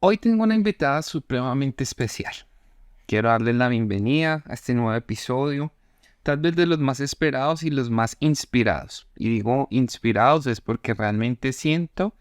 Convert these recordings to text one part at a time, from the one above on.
Hoy tengo una invitada supremamente especial. Quiero darle la bienvenida a este nuevo episodio, tal vez de los más esperados y los más inspirados. Y digo inspirados es porque realmente siento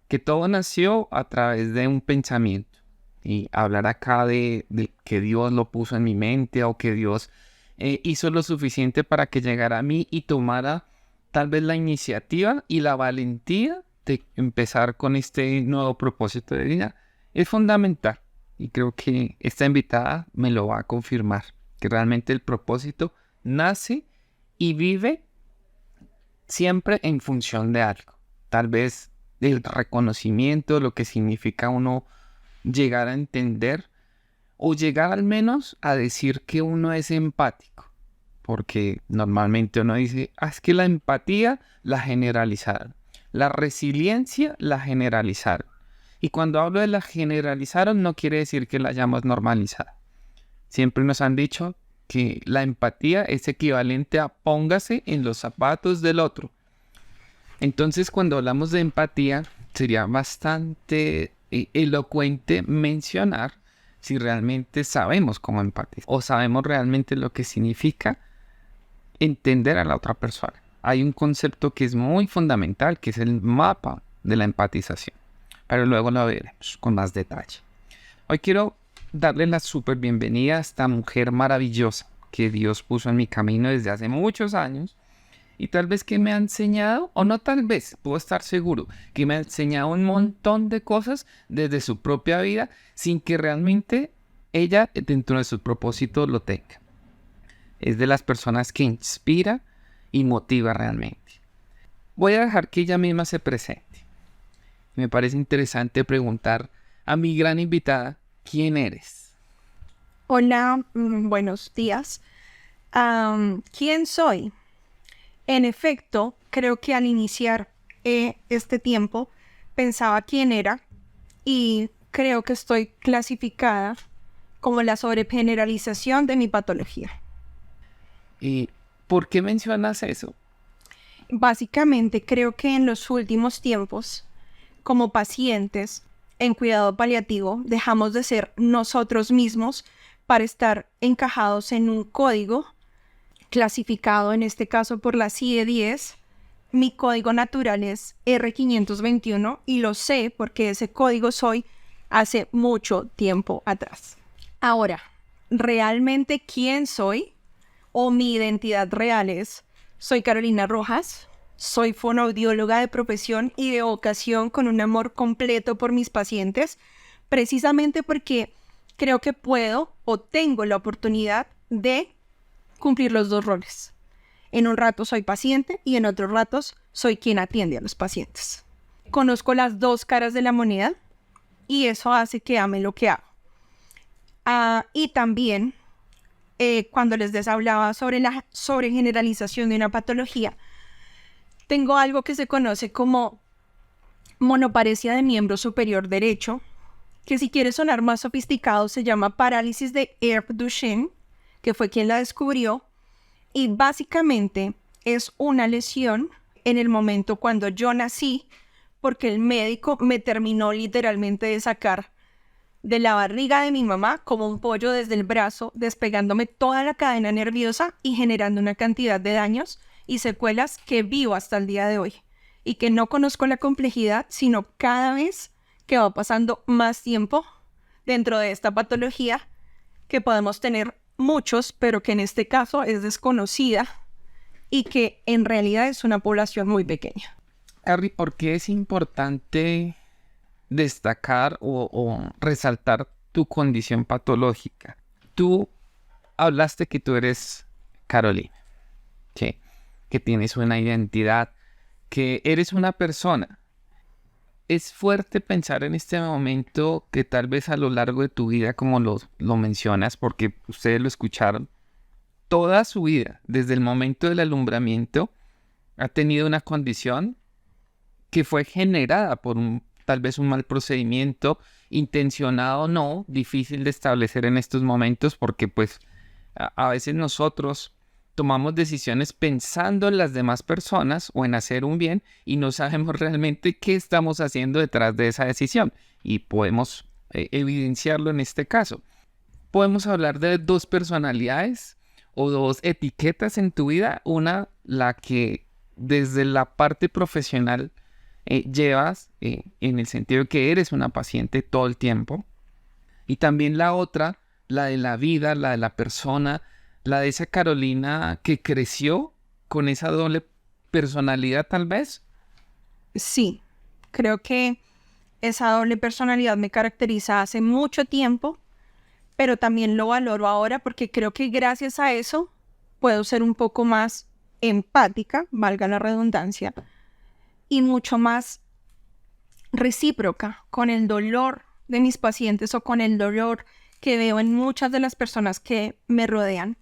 que todo nació a través de un pensamiento. Y hablar acá de que Dios lo puso en mi mente o que Dios hizo lo suficiente para que llegara a mí y tomara tal vez la iniciativa y la valentía de empezar con este nuevo propósito de vida es fundamental. Y creo que esta invitada me lo va a confirmar, que realmente el propósito nace y vive siempre en función de algo. Tal vez del reconocimiento, lo que significa uno llegar a entender o llegar al menos a decir que uno es empático. Porque normalmente uno dice, es que la empatía la generalizaron, la resiliencia la generalizaron. Y cuando hablo de la generalizaron no quiere decir que la hayamos normalizado. Siempre nos han dicho que la empatía es equivalente a póngase en los zapatos del otro. Entonces cuando hablamos de empatía sería bastante elocuente mencionar si realmente sabemos cómo empatizar o sabemos realmente lo que significa entender a la otra persona. Hay un concepto que es muy fundamental, que es el mapa de la empatización, pero luego lo veremos con más detalle. Hoy quiero darle la súper bienvenida a esta mujer maravillosa que Dios puso en mi camino desde hace muchos años y tal vez que me ha enseñado, o no tal vez, puedo estar seguro, que me ha enseñado un montón de cosas desde su propia vida sin que realmente ella dentro de su propósito lo tenga. Es de las personas que inspira y motiva realmente. Voy a dejar que ella misma se presente. Me parece interesante preguntar a mi gran invitada, ¿quién eres? Hola, buenos días. ¿Quién soy? En efecto, creo que al iniciar este tiempo pensaba quién era y creo que estoy clasificada como la sobregeneralización de mi patología. ¿Y por qué mencionas eso? Básicamente, creo que en los últimos tiempos, como pacientes en cuidado paliativo, dejamos de ser nosotros mismos para estar encajados en un código clasificado en este caso por la CIE-10. Mi código natural es R521 y lo sé porque ese código soy hace mucho tiempo atrás. Ahora, ¿realmente quién soy? O mi identidad real es, soy Carolina Rojas, soy fonoaudióloga de profesión y de vocación con un amor completo por mis pacientes, precisamente porque creo que puedo o tengo la oportunidad de cumplir los dos roles. En un rato soy paciente y en otros ratos soy quien atiende a los pacientes. Conozco las dos caras de la moneda y eso hace que ame lo que hago. Y también, cuando les hablaba sobre la sobregeneralización de una patología, tengo algo que se conoce como monoparesia de miembro superior derecho, que si quiere sonar más sofisticado se llama parálisis de Erbs-Duchenne, que fue quien la descubrió, y básicamente es una lesión en el momento cuando yo nací, porque el médico me terminó literalmente de sacar de la barriga de mi mamá como un pollo desde el brazo, despegándome toda la cadena nerviosa y generando una cantidad de daños y secuelas que vivo hasta el día de hoy y que no conozco la complejidad, sino cada vez que va pasando más tiempo dentro de esta patología que podemos tener muchos, pero que en este caso es desconocida y que en realidad es una población muy pequeña. Harry, ¿por qué es importante destacar o resaltar tu condición patológica? Tú hablaste que tú eres Carolina, ¿sí? Que tienes una identidad, que eres una persona. Es fuerte pensar en este momento que tal vez a lo largo de tu vida, como lo mencionas, porque ustedes lo escucharon, toda su vida, desde el momento del alumbramiento, ha tenido una condición que fue generada por tal vez un mal procedimiento, intencionado o no, difícil de establecer en estos momentos, porque pues a veces nosotros tomamos decisiones pensando en las demás personas o en hacer un bien y no sabemos realmente qué estamos haciendo detrás de esa decisión. Y podemos evidenciarlo en este caso. Podemos hablar de dos personalidades o dos etiquetas en tu vida. Una, la que desde la parte profesional llevas en el sentido de que eres una paciente todo el tiempo. Y también la otra, la de la vida, la de la persona, la de esa Carolina que creció con esa doble personalidad tal vez. Sí, creo que esa doble personalidad me caracteriza hace mucho tiempo, pero también lo valoro ahora porque creo que gracias a eso puedo ser un poco más empática, valga la redundancia, y mucho más recíproca con el dolor de mis pacientes o con el dolor que veo en muchas de las personas que me rodean.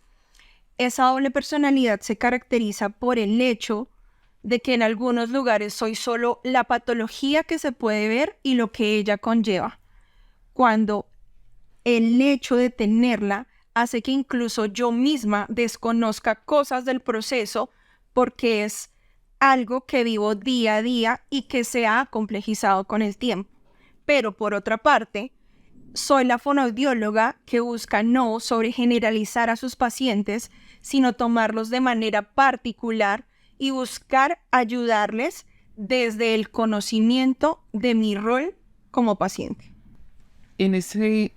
Esa doble personalidad se caracteriza por el hecho de que en algunos lugares soy solo la patología que se puede ver y lo que ella conlleva, cuando el hecho de tenerla hace que incluso yo misma desconozca cosas del proceso porque es algo que vivo día a día y que se ha complejizado con el tiempo. Pero por otra parte, soy la fonoaudióloga que busca no sobregeneralizar a sus pacientes, sino tomarlos de manera particular y buscar ayudarles desde el conocimiento de mi rol como paciente. En ese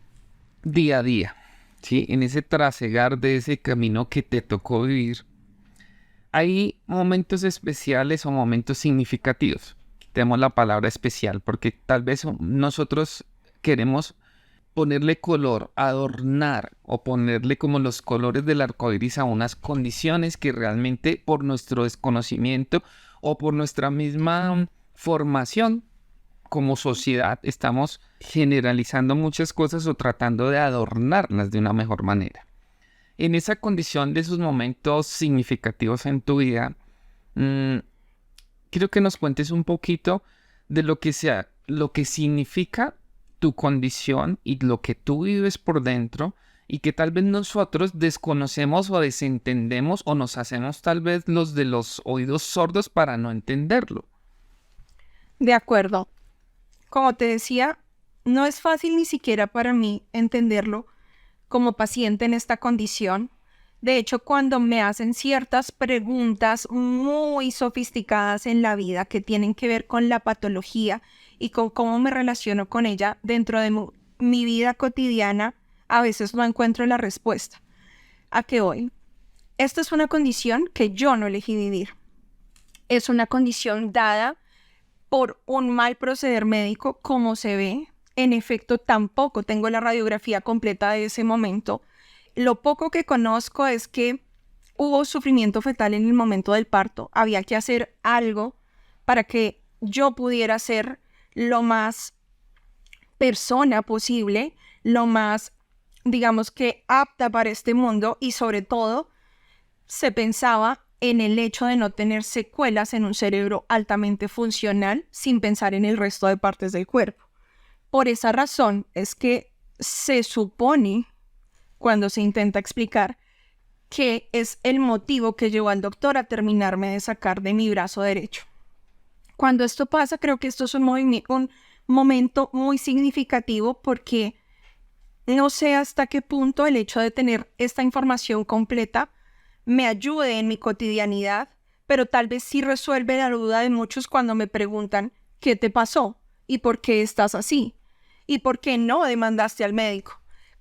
día a día, ¿sí? En ese trasegar de ese camino que te tocó vivir, hay momentos especiales o momentos significativos. Quitemos la palabra especial porque tal vez nosotros queremos ponerle color, adornar o ponerle como los colores del arco iris a unas condiciones que realmente por nuestro desconocimiento o por nuestra misma formación como sociedad estamos generalizando muchas cosas o tratando de adornarlas de una mejor manera. En esa condición de esos momentos significativos en tu vida, quiero que nos cuentes un poquito de lo que significa tu condición y lo que tú vives por dentro y que tal vez nosotros desconocemos o desentendemos o nos hacemos tal vez los de los oídos sordos para no entenderlo. De acuerdo. Como te decía, no es fácil ni siquiera para mí entenderlo como paciente en esta condición. De hecho, cuando me hacen ciertas preguntas muy sofisticadas en la vida que tienen que ver con la patología y con cómo me relaciono con ella dentro de mi vida cotidiana, a veces no encuentro la respuesta. ¿A qué voy? Esta es una condición que yo no elegí vivir. Es una condición dada por un mal proceder médico, como se ve. En efecto, tampoco tengo la radiografía completa de ese momento. Lo poco que conozco es que hubo sufrimiento fetal en el momento del parto. Había que hacer algo para que yo pudiera ser lo más persona posible, lo más, digamos que apta para este mundo, y sobre todo se pensaba en el hecho de no tener secuelas en un cerebro altamente funcional sin pensar en el resto de partes del cuerpo. Por esa razón es que se supone, cuando se intenta explicar, que es el motivo que llevó al doctor a terminarme de sacar de mi brazo derecho. Cuando esto pasa, creo que esto es un momento muy significativo porque no sé hasta qué punto el hecho de tener esta información completa me ayude en mi cotidianidad, pero tal vez sí resuelve la duda de muchos cuando me preguntan ¿qué te pasó? ¿Y por qué estás así? ¿Y por qué no demandaste al médico?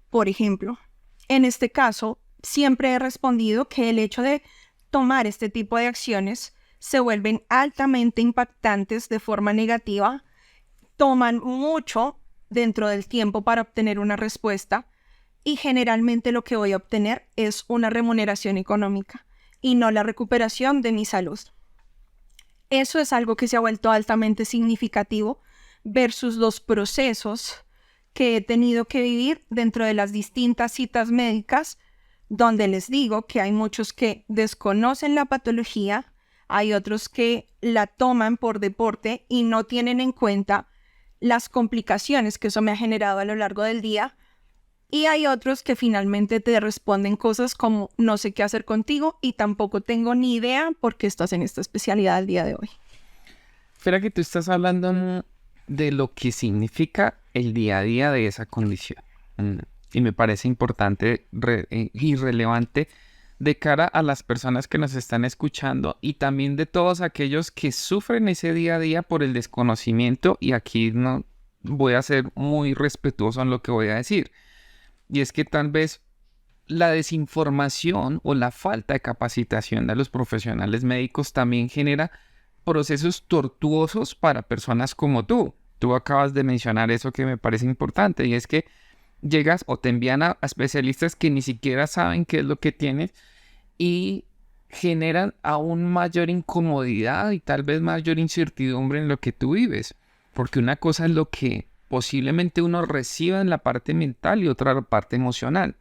Por ejemplo, en este caso, siempre he respondido que el hecho de tomar este tipo de acciones se vuelven altamente impactantes de forma negativa, toman mucho dentro del tiempo para obtener una respuesta y generalmente lo que voy a obtener es una remuneración económica y no la recuperación de mi salud. Eso es algo que se ha vuelto altamente significativo versus los procesos que he tenido que vivir dentro de las distintas citas médicas, donde les digo que hay muchos que desconocen la patología, hay otros que la toman por deporte y no tienen en cuenta las complicaciones que eso me ha generado a lo largo del día, y hay otros que finalmente te responden cosas como no sé qué hacer contigo y tampoco tengo ni idea por qué estás en esta especialidad al día de hoy. Espera, que tú estás hablando de lo que significa el día a día de esa condición. Y me parece importante y relevante de cara a las personas que nos están escuchando y también de todos aquellos que sufren ese día a día por el desconocimiento. Y aquí no voy a ser muy respetuoso en lo que voy a decir. Y es que tal vez la desinformación o la falta de capacitación de los profesionales médicos también genera procesos tortuosos para personas como tú. Tú acabas de mencionar eso que me parece importante, y es que llegas o te envían a especialistas que ni siquiera saben qué es lo que tienes y generan aún mayor incomodidad y tal vez mayor incertidumbre en lo que tú vives. Porque una cosa es lo que posiblemente uno reciba en la parte mental y otra la parte emocional.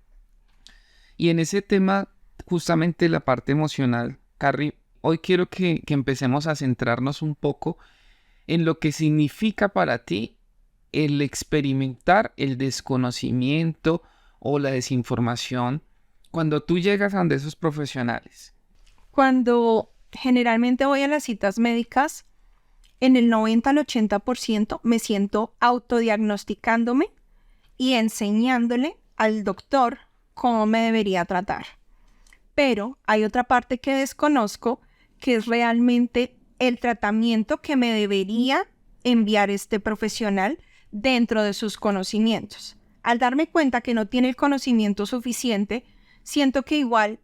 Y en ese tema, justamente la parte emocional, Carrie, hoy quiero que empecemos a centrarnos un poco en lo que significa para ti el experimentar el desconocimiento o la desinformación cuando tú llegas a donde esos profesionales. Cuando generalmente voy a las citas médicas, en el 90 al 80% me siento autodiagnosticándome y enseñándole al doctor cómo me debería tratar. Pero hay otra parte que desconozco, que es realmente el tratamiento que me debería enviar este profesional dentro de sus conocimientos. Al darme cuenta que no tiene el conocimiento suficiente, siento que igual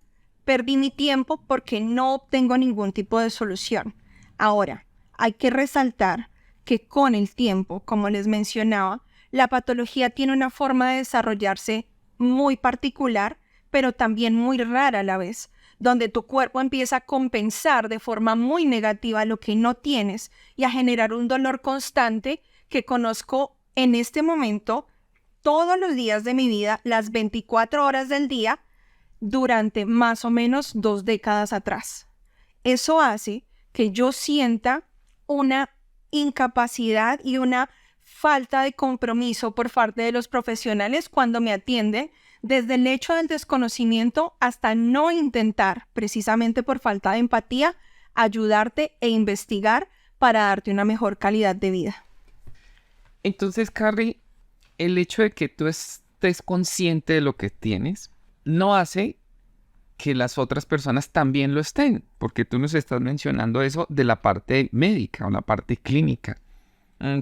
perdí mi tiempo porque no obtengo ningún tipo de solución. Ahora, hay que resaltar que con el tiempo, como les mencionaba, la patología tiene una forma de desarrollarse muy particular, pero también muy rara a la vez, donde tu cuerpo empieza a compensar de forma muy negativa lo que no tienes y a generar un dolor constante que conozco en este momento todos los días de mi vida, las 24 horas del día, durante más o menos 2 décadas atrás. Eso hace que yo sienta una incapacidad y una falta de compromiso por parte de los profesionales cuando me atienden, desde el hecho del desconocimiento hasta no intentar, precisamente por falta de empatía, ayudarte e investigar para darte una mejor calidad de vida. Entonces, Carrie, el hecho de que tú estés consciente de lo que tienes no hace que las otras personas también lo estén, porque tú nos estás mencionando eso de la parte médica o la parte clínica.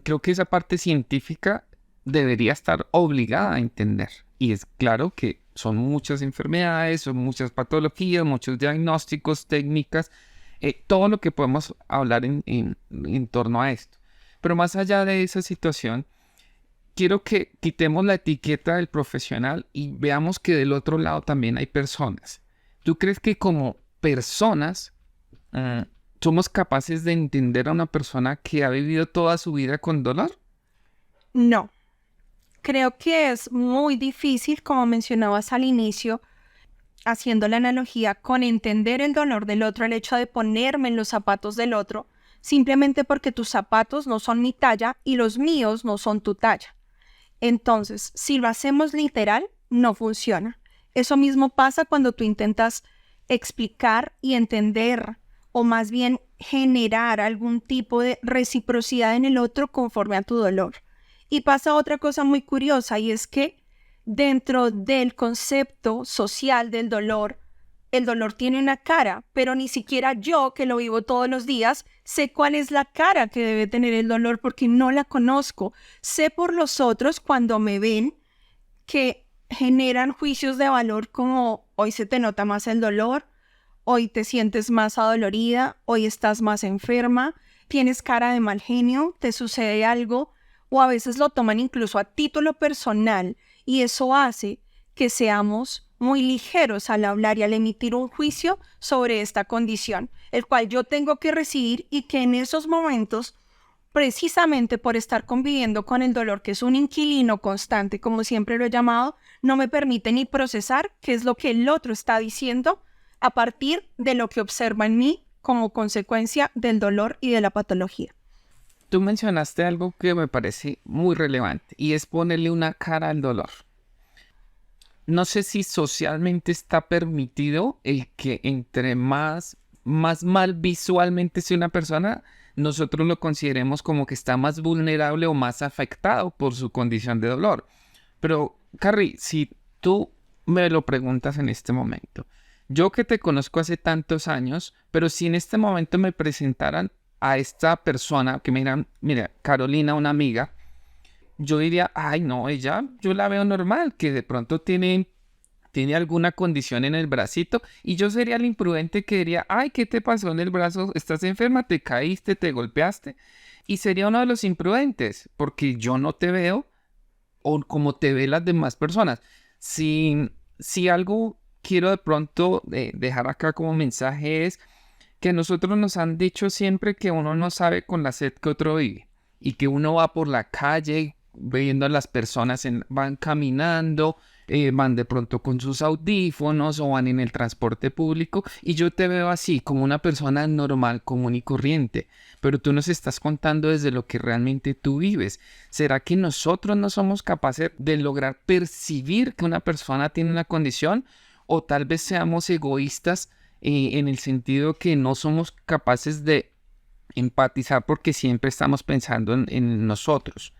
Creo que esa parte científica debería estar obligada a entender. Y es claro que son muchas enfermedades, son muchas patologías, muchos diagnósticos, técnicas, todo lo que podemos hablar en torno a esto. Pero más allá de esa situación, quiero que quitemos la etiqueta del profesional y veamos que del otro lado también hay personas. ¿Tú crees que como personas somos capaces de entender a una persona que ha vivido toda su vida con dolor? No. Creo que es muy difícil, como mencionabas al inicio, haciendo la analogía con entender el dolor del otro, el hecho de ponerme en los zapatos del otro, simplemente porque tus zapatos no son mi talla y los míos no son tu talla. Entonces, si lo hacemos literal, no funciona. Eso mismo pasa cuando tú intentas explicar y entender, o más bien generar algún tipo de reciprocidad en el otro conforme a tu dolor. Y pasa otra cosa muy curiosa, y es que dentro del concepto social del dolor, el dolor tiene una cara, pero ni siquiera yo, que lo vivo todos los días, sé cuál es la cara que debe tener el dolor porque no la conozco. Sé por los otros cuando me ven que generan juicios de valor como hoy se te nota más el dolor, hoy te sientes más adolorida, hoy estás más enferma, tienes cara de mal genio, te sucede algo, o a veces lo toman incluso a título personal y eso hace que seamos muy ligeros al hablar y al emitir un juicio sobre esta condición, el cual yo tengo que recibir y que en esos momentos, precisamente por estar conviviendo con el dolor, que es un inquilino constante, como siempre lo he llamado, no me permite ni procesar qué es lo que el otro está diciendo a partir de lo que observa en mí como consecuencia del dolor y de la patología. Tú mencionaste algo que me parece muy relevante y es ponerle una cara al dolor. No sé si socialmente está permitido el que entre más mal visualmente sea una persona, nosotros lo consideremos como que está más vulnerable o más afectado por su condición de dolor. Pero, Carrie, si tú me lo preguntas en este momento, yo que te conozco hace tantos años, pero si en este momento me presentaran a esta persona que me dirán, mira, Carolina, una amiga, yo diría, ay, no, ella, yo la veo normal, que de pronto tiene alguna condición en el bracito, y yo sería el imprudente que diría, ay, ¿qué te pasó en el brazo? ¿Estás enferma? ¿Te caíste? ¿Te golpeaste? Y sería uno de los imprudentes, porque yo no te veo o como te ven las demás personas. Si algo quiero de pronto dejar acá como mensaje es que nosotros nos han dicho siempre que uno no sabe con la sed que otro vive y que uno va por la calle viendo a las personas, van caminando, van de pronto con sus audífonos o van en el transporte público y yo te veo así como una persona normal, común y corriente, pero tú nos estás contando desde lo que realmente tú vives. ¿Será que nosotros no somos capaces de lograr percibir que una persona tiene una condición? O tal vez seamos egoístas en el sentido que no somos capaces de empatizar porque siempre estamos pensando en nosotros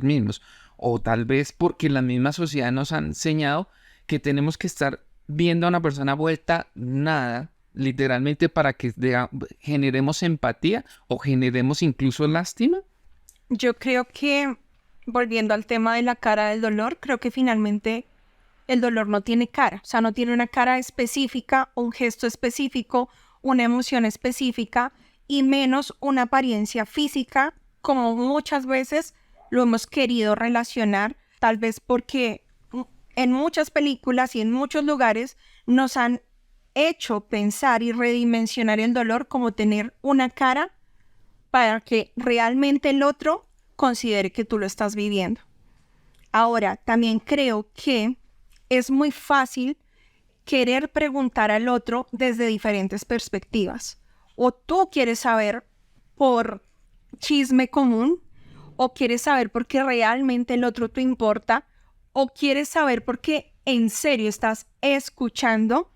mismos. O tal vez porque la misma sociedad nos ha enseñado que tenemos que estar viendo a una persona vuelta nada, literalmente para que generemos empatía o generemos incluso lástima. Yo creo que, volviendo al tema de la cara del dolor, creo que finalmente el dolor no tiene cara, o sea, no tiene una cara específica, un gesto específico, una emoción específica y menos una apariencia física, como muchas veces lo hemos querido relacionar, tal vez porque en muchas películas y en muchos lugares nos han hecho pensar y redimensionar el dolor como tener una cara para que realmente el otro considere que tú lo estás viviendo. Ahora, también creo que es muy fácil querer preguntar al otro desde diferentes perspectivas. O tú quieres saber por chisme común, o quieres saber porque realmente el otro te importa, o quieres saber porque en serio estás escuchando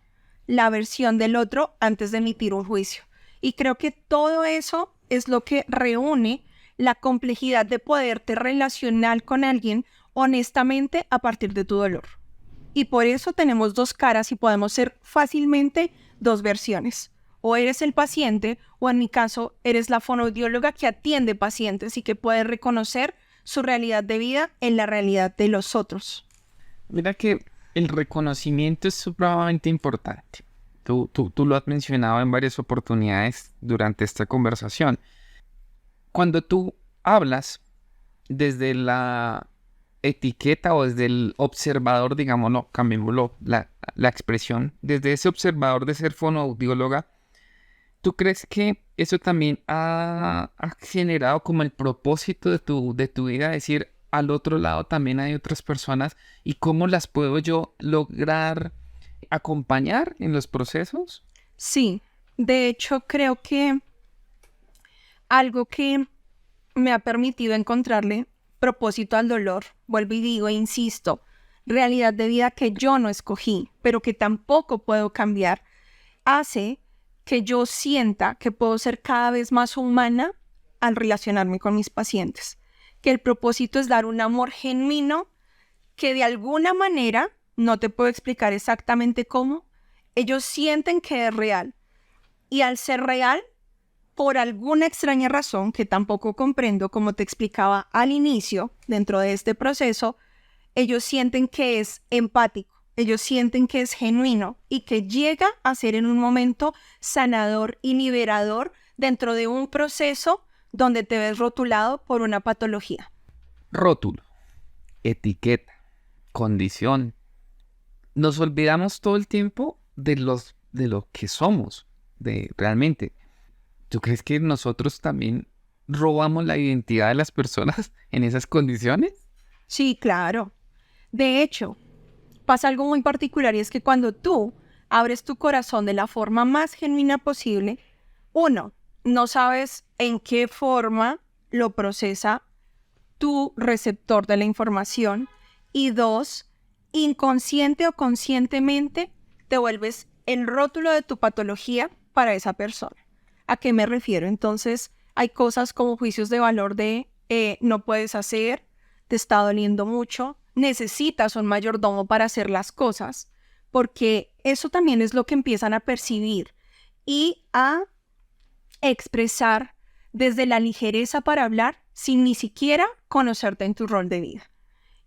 la versión del otro antes de emitir un juicio. Y creo que todo eso es lo que reúne la complejidad de poderte relacionar con alguien honestamente a partir de tu dolor. Y por eso tenemos dos caras y podemos ser fácilmente dos versiones. O eres el paciente, o en mi caso, eres la fonoaudióloga que atiende pacientes y que puede reconocer su realidad de vida en la realidad de los otros. Mira que el reconocimiento es supremamente importante. Tú lo has mencionado en varias oportunidades durante esta conversación. Cuando tú hablas desde la etiqueta o desde el observador, digámoslo, cambiémoslo la expresión, desde ese observador de ser fonoaudióloga, ¿tú crees que eso también ha generado como el propósito de tu vida? Decir, al otro lado también hay otras personas y cómo las puedo yo lograr acompañar en los procesos. Sí, de hecho creo que algo que me ha permitido encontrarle propósito al dolor, vuelvo y digo e insisto, realidad de vida que yo no escogí, pero que tampoco puedo cambiar, hace que yo sienta que puedo ser cada vez más humana al relacionarme con mis pacientes, que el propósito es dar un amor genuino que de alguna manera, no te puedo explicar exactamente cómo, ellos sienten que es real. Y al ser real, por alguna extraña razón que tampoco comprendo, como te explicaba al inicio, dentro de este proceso, ellos sienten que es empático, ellos sienten que es genuino y que llega a ser en un momento sanador y liberador dentro de un proceso donde te ves rotulado por una patología. Rótulo, etiqueta, condición. Nos olvidamos todo el tiempo de lo que somos, de realmente. ¿Tú crees que nosotros también robamos la identidad de las personas en esas condiciones? Sí, claro. De hecho, pasa algo muy particular y es que cuando tú abres tu corazón de la forma más genuina posible, uno, no sabes en qué forma lo procesa tu receptor de la información y dos, inconsciente o conscientemente te vuelves el rótulo de tu patología para esa persona. ¿A qué me refiero? Entonces, Hay cosas como juicios de valor de no puedes hacer, te está doliendo mucho, necesitas un mayordomo para hacer las cosas, porque eso también es lo que empiezan a percibir y a expresar desde la ligereza para hablar sin ni siquiera conocerte en tu rol de vida.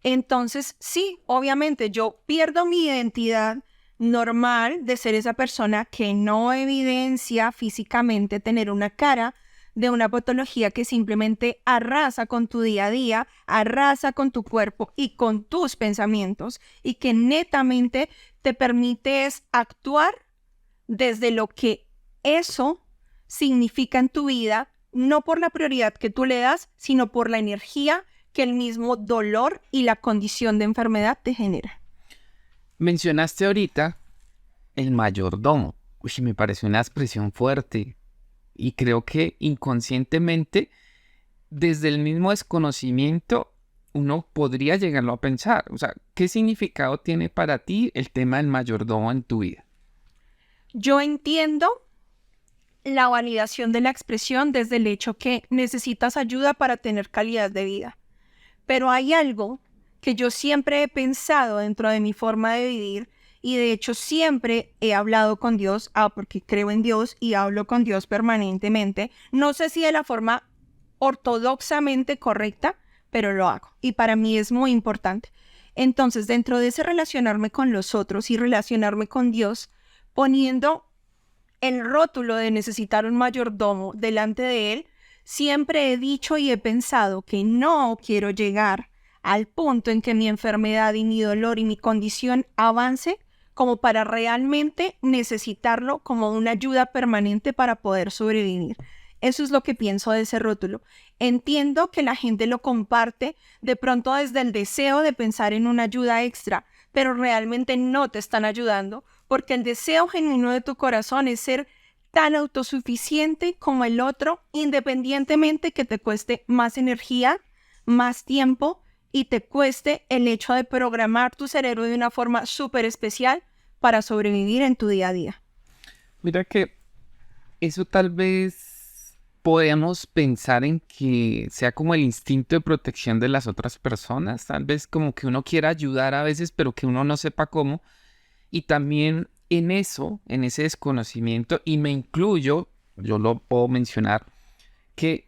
Entonces, sí, obviamente yo pierdo mi identidad normal de ser esa persona que no evidencia físicamente tener una cara de una patología que simplemente arrasa con tu día a día, arrasa con tu cuerpo y con tus pensamientos y que netamente te permite actuar desde lo que eso significa en tu vida, no por la prioridad que tú le das, sino por la energía que el mismo dolor y la condición de enfermedad te genera. Mencionaste ahorita el mayordomo. Uy, me pareció una expresión fuerte y creo que inconscientemente, desde el mismo desconocimiento, uno podría llegarlo a pensar. O sea, ¿qué significado tiene para ti el tema del mayordomo en tu vida? Yo entiendo la validación de la expresión desde el hecho que necesitas ayuda para tener calidad de vida. Pero hay algo que yo siempre he pensado dentro de mi forma de vivir y de hecho siempre he hablado con Dios, porque creo en Dios y hablo con Dios permanentemente. No sé si de la forma ortodoxamente correcta, pero lo hago y para mí es muy importante. Entonces, dentro de ese relacionarme con los otros y relacionarme con Dios, poniendo el rótulo de necesitar un mayordomo delante de él, siempre he dicho y he pensado que no quiero llegar al punto en que mi enfermedad y mi dolor y mi condición avance como para realmente necesitarlo como una ayuda permanente para poder sobrevivir. Eso es lo que pienso de ese rótulo. Entiendo que la gente lo comparte de pronto desde el deseo de pensar en una ayuda extra, pero realmente no te están ayudando porque el deseo genuino de tu corazón es ser tan autosuficiente como el otro, independientemente que te cueste más energía, más tiempo y te cueste el hecho de programar tu cerebro de una forma súper especial para sobrevivir en tu día a día. Mira que eso tal vez podemos pensar en que sea como el instinto de protección de las otras personas, tal vez como que uno quiera ayudar a veces, pero que uno no sepa cómo. Y también en eso, en ese desconocimiento, y me incluyo, yo lo puedo mencionar, que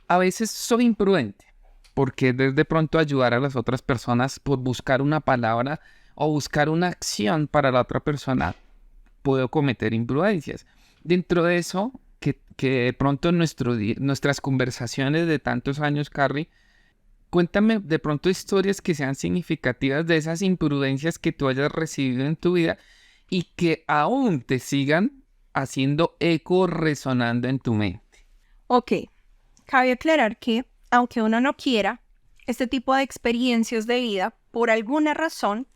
a veces soy imprudente, porque de pronto ayudar a las otras personas por buscar una palabra o buscar una acción para la otra persona, puedo cometer imprudencias. Dentro de eso, que de pronto en nuestras conversaciones de tantos años, Carrie, cuéntame de pronto historias que sean significativas de esas imprudencias que tú hayas recibido en tu vida y que aún te sigan haciendo eco, resonando en tu mente. Ok, cabe aclarar que, aunque uno no quiera, este tipo de experiencias de vida, por alguna razón,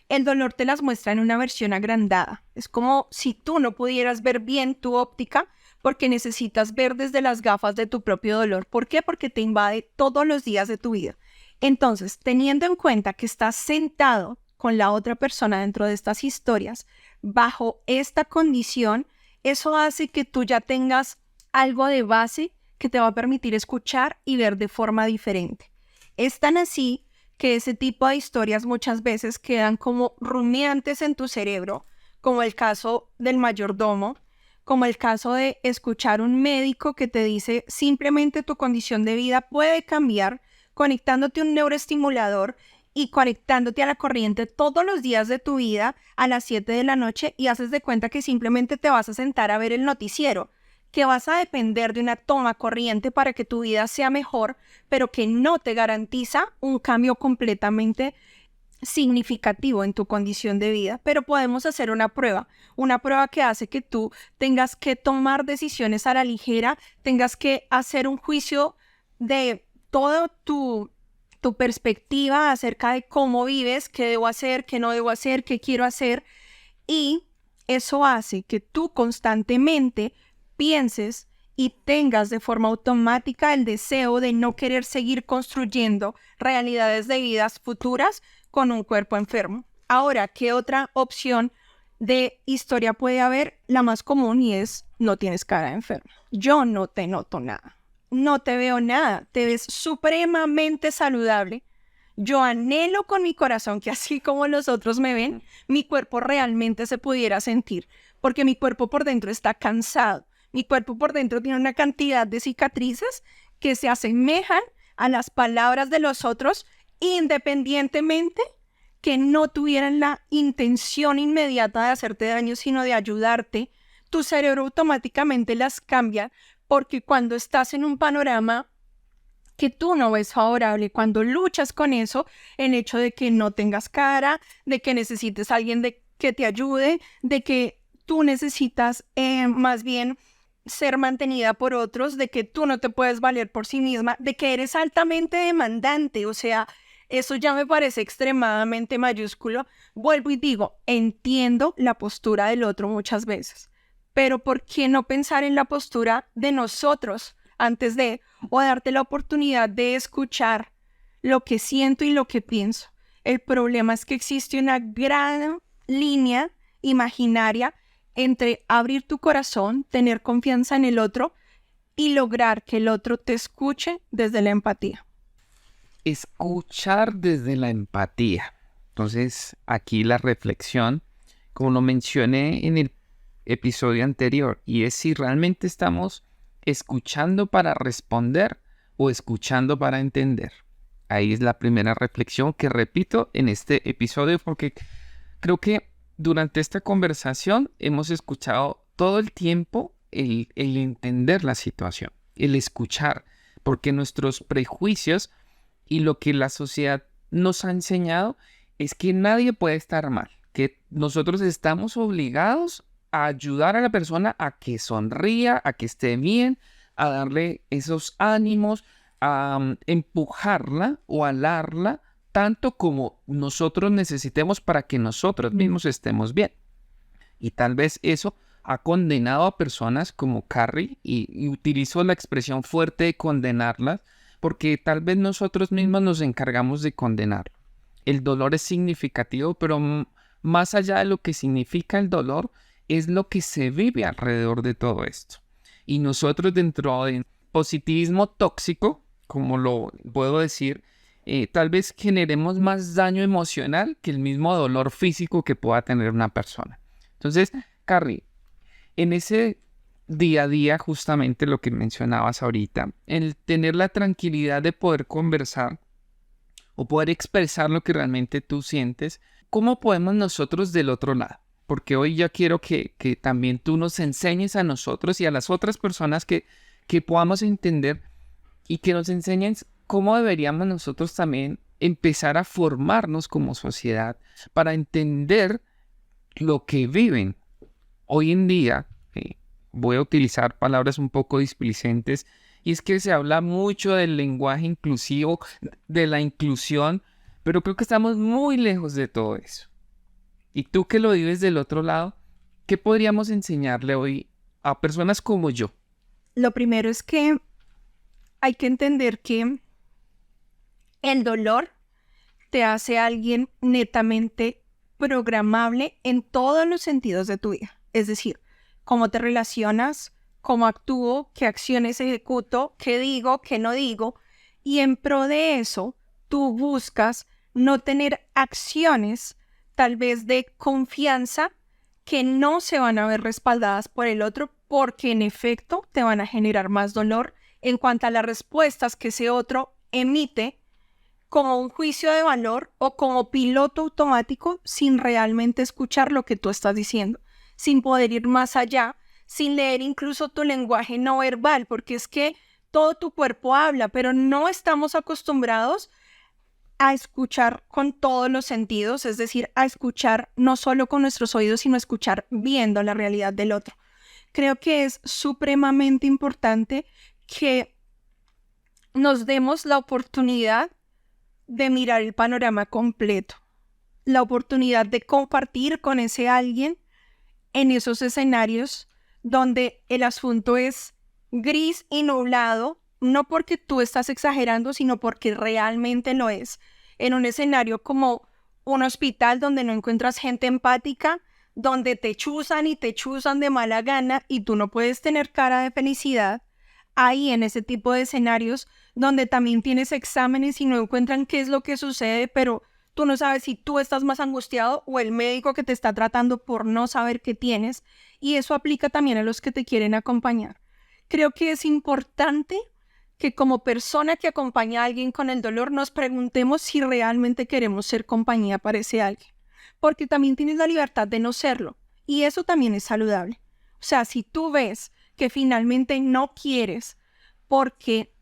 el dolor te las muestra en una versión agrandada. Es como si tú no pudieras ver bien tu óptica porque necesitas ver desde las gafas de tu propio dolor. ¿Por qué? Porque te invade todos los días de tu vida. Entonces, teniendo en cuenta que estás sentado con la otra persona dentro de estas historias, bajo esta condición, eso hace que tú ya tengas algo de base que te va a permitir escuchar y ver de forma diferente. Es tan así que ese tipo de historias muchas veces quedan como rumiantes en tu cerebro, como el caso del mayordomo, como el caso de escuchar un médico que te dice simplemente tu condición de vida puede cambiar conectándote a un neuroestimulador y conectándote a la corriente todos los días de tu vida a las 7 de la noche y haces de cuenta que simplemente te vas a sentar a ver el noticiero, que vas a depender de una toma corriente para que tu vida sea mejor, pero que no te garantiza un cambio completamente significativo en tu condición de vida. Pero podemos hacer una prueba que hace que tú tengas que tomar decisiones a la ligera, tengas que hacer un juicio de toda tu perspectiva acerca de cómo vives, qué debo hacer, qué no debo hacer, qué quiero hacer, y eso hace que tú constantemente pienses y tengas de forma automática el deseo de no querer seguir construyendo realidades de vidas futuras con un cuerpo enfermo. Ahora, ¿qué otra opción de historia puede haber? La más común y es, no tienes cara de enfermo. Yo no te noto nada. no te veo nada, te ves supremamente saludable. Yo anhelo con mi corazón que así como los otros me ven, mi cuerpo realmente se pudiera sentir, porque mi cuerpo por dentro está cansado. Mi cuerpo por dentro tiene una cantidad de cicatrices que se asemejan a las palabras de los otros, independientemente que no tuvieran la intención inmediata de hacerte daño, sino de ayudarte. Tu cerebro automáticamente las cambia, porque cuando estás en un panorama que tú no ves favorable, cuando luchas con eso, el hecho de que no tengas cara, de que necesites a alguien que te ayude, de que tú necesitas más bien ser mantenida por otros, de que tú no te puedes valer por sí misma, de que eres altamente demandante, o sea, eso ya me parece extremadamente mayúsculo. Vuelvo y digo, entiendo la postura del otro muchas veces, pero ¿por qué no pensar en la postura de nosotros antes de, o darte la oportunidad de escuchar lo que siento y lo que pienso? El problema es que existe una gran línea imaginaria entre abrir tu corazón, tener confianza en el otro y lograr que el otro te escuche desde la empatía. Escuchar desde la empatía. Entonces, aquí la reflexión, como lo mencioné en el episodio anterior, y es si realmente estamos escuchando para responder o escuchando para entender. Ahí es la primera reflexión que repito en este episodio, porque creo que durante esta conversación hemos escuchado todo el tiempo el entender la situación, el escuchar, porque nuestros prejuicios y lo que la sociedad nos ha enseñado es que nadie puede estar mal, que nosotros estamos obligados a ayudar a la persona a que sonría, a que esté bien, a darle esos ánimos, a empujarla o alarla tanto como nosotros necesitemos para que nosotros mismos estemos bien. Y tal vez eso ha condenado a personas como Carrie, y utilizo la expresión fuerte de condenarlas, porque tal vez nosotros mismos nos encargamos de condenarlo. El dolor es significativo, pero más allá de lo que significa el dolor, es lo que se vive alrededor de todo esto. Y nosotros dentro del positivismo tóxico, como lo puedo decir, tal vez generemos más daño emocional que el mismo dolor físico que pueda tener una persona. Entonces, Carrie, en ese día a día, justamente lo que mencionabas ahorita, el tener la tranquilidad de poder conversar o poder expresar lo que realmente tú sientes, ¿cómo podemos nosotros del otro lado? Porque hoy ya quiero que también tú nos enseñes a nosotros y a las otras personas que podamos entender y que nos enseñes cómo deberíamos nosotros también empezar a formarnos como sociedad para entender lo que viven hoy en día. Voy a utilizar palabras un poco displicentes, y es que se habla mucho del lenguaje inclusivo, de la inclusión, pero creo que estamos muy lejos de todo eso. Y tú que lo vives del otro lado, ¿qué podríamos enseñarle hoy a personas como yo? Lo primero es que hay que entender que el dolor te hace alguien netamente programable en todos los sentidos de tu vida. Es decir, cómo te relacionas, cómo actúo, qué acciones ejecuto, qué digo, qué no digo. Y en pro de eso, tú buscas no tener acciones tal vez de confianza que no se van a ver respaldadas por el otro, porque en efecto te van a generar más dolor en cuanto a las respuestas que ese otro emite como un juicio de valor o como piloto automático sin realmente escuchar lo que tú estás diciendo, sin poder ir más allá, sin leer incluso tu lenguaje no verbal, porque es que todo tu cuerpo habla, pero no estamos acostumbrados a escuchar con todos los sentidos, es decir, a escuchar no solo con nuestros oídos, sino a escuchar viendo la realidad del otro. Creo que es supremamente importante que nos demos la oportunidad de mirar el panorama completo, la oportunidad de compartir con ese alguien en esos escenarios donde el asunto es gris y nublado, no porque tú estás exagerando, sino porque realmente lo es. En un escenario como un hospital donde no encuentras gente empática, donde te chuzan y te chuzan de mala gana y tú no puedes tener cara de felicidad, ahí en ese tipo de escenarios donde también tienes exámenes y no encuentran qué es lo que sucede, pero tú no sabes si tú estás más angustiado o el médico que te está tratando por no saber qué tienes, y eso aplica también a los que te quieren acompañar. Creo que es importante que como persona que acompaña a alguien con el dolor nos preguntemos si realmente queremos ser compañía para ese alguien, porque también tienes la libertad de no serlo, y eso también es saludable. O sea, si tú ves que finalmente no quieres porque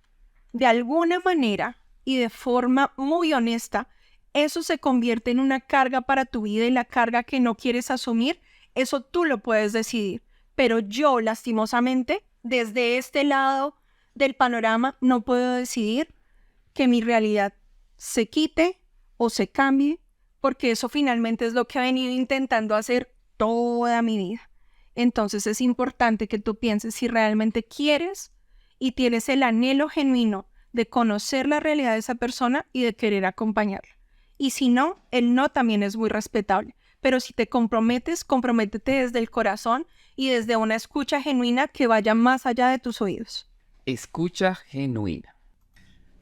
de alguna manera y de forma muy honesta, eso se convierte en una carga para tu vida y la carga que no quieres asumir, eso tú lo puedes decidir. Pero yo, lastimosamente, desde este lado del panorama, no puedo decidir que mi realidad se quite o se cambie, porque eso finalmente es lo que he venido intentando hacer toda mi vida. Entonces es importante que tú pienses si realmente quieres y tienes el anhelo genuino de conocer la realidad de esa persona y de querer acompañarla. Y si no, el no también es muy respetable. Pero si te comprometes, comprométete desde el corazón y desde una escucha genuina que vaya más allá de tus oídos. Escucha genuina.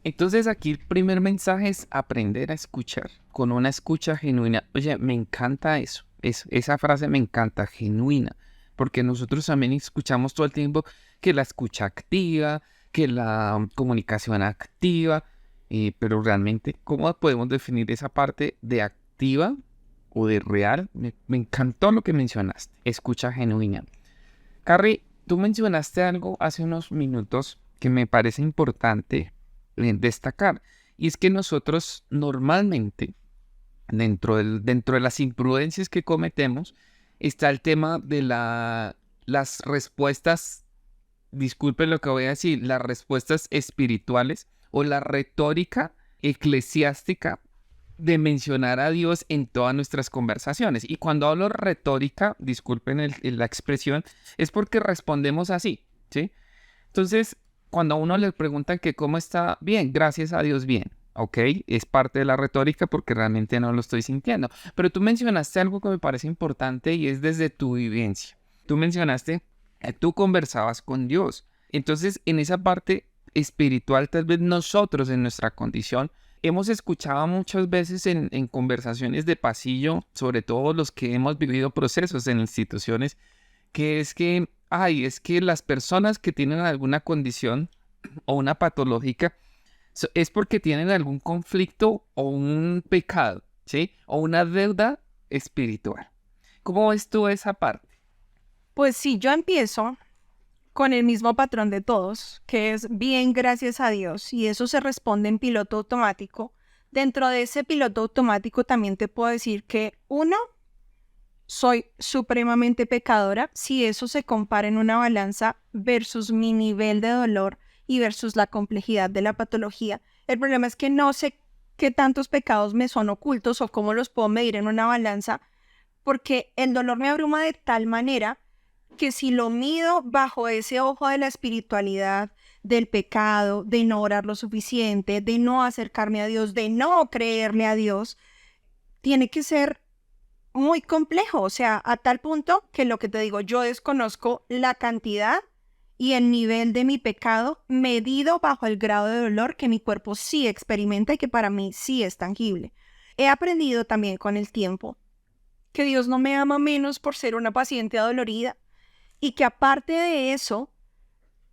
Entonces aquí el primer mensaje es aprender a escuchar con una escucha genuina. Oye, me encanta eso. Esa frase me encanta, genuina. Porque nosotros también escuchamos todo el tiempo que la escucha activa, que la comunicación activa. Pero realmente, ¿cómo podemos definir esa parte de activa o de real? Me encantó lo que mencionaste. Escucha genuina. Carrie, tú mencionaste algo hace unos minutos que me parece importante destacar. Y es que nosotros normalmente, dentro de las imprudencias que cometemos, está el tema de las respuestas, disculpen lo que voy a decir, las respuestas espirituales o la retórica eclesiástica de mencionar a Dios en todas nuestras conversaciones. Y cuando hablo retórica, disculpen la expresión, es porque respondemos así, ¿sí? Entonces, cuando a uno le preguntan que cómo está, bien, gracias a Dios, bien, ¿ok? Es parte de la retórica porque realmente no lo estoy sintiendo. Pero tú mencionaste algo que me parece importante y es desde tu vivencia. Tú mencionaste que tú conversabas con Dios. Entonces, en esa parte espiritual, tal vez nosotros en nuestra condición, hemos escuchado muchas veces en conversaciones de pasillo, sobre todo los que hemos vivido procesos en instituciones, que es que, es que las personas que tienen alguna condición o una patológica es porque tienen algún conflicto o un pecado, ¿sí? O una deuda espiritual. ¿Cómo ves tú esa parte? Pues si yo empiezo con el mismo patrón de todos, que es bien, gracias a Dios, y eso se responde en piloto automático. Dentro de ese piloto automático también te puedo decir que uno, soy supremamente pecadora si eso se compara en una balanza versus mi nivel de dolor y versus la complejidad de la patología. El problema es que no sé qué tantos pecados me son ocultos o cómo los puedo medir en una balanza, porque el dolor me abruma de tal manera que si lo mido bajo ese ojo de la espiritualidad, del pecado, de no orar lo suficiente, de no acercarme a Dios, de no creerle a Dios, tiene que ser muy complejo, o sea, a tal punto que lo que te digo, yo desconozco la cantidad y el nivel de mi pecado medido bajo el grado de dolor que mi cuerpo sí experimenta y que para mí sí es tangible. He aprendido también con el tiempo que Dios no me ama menos por ser una paciente adolorida y que aparte de eso,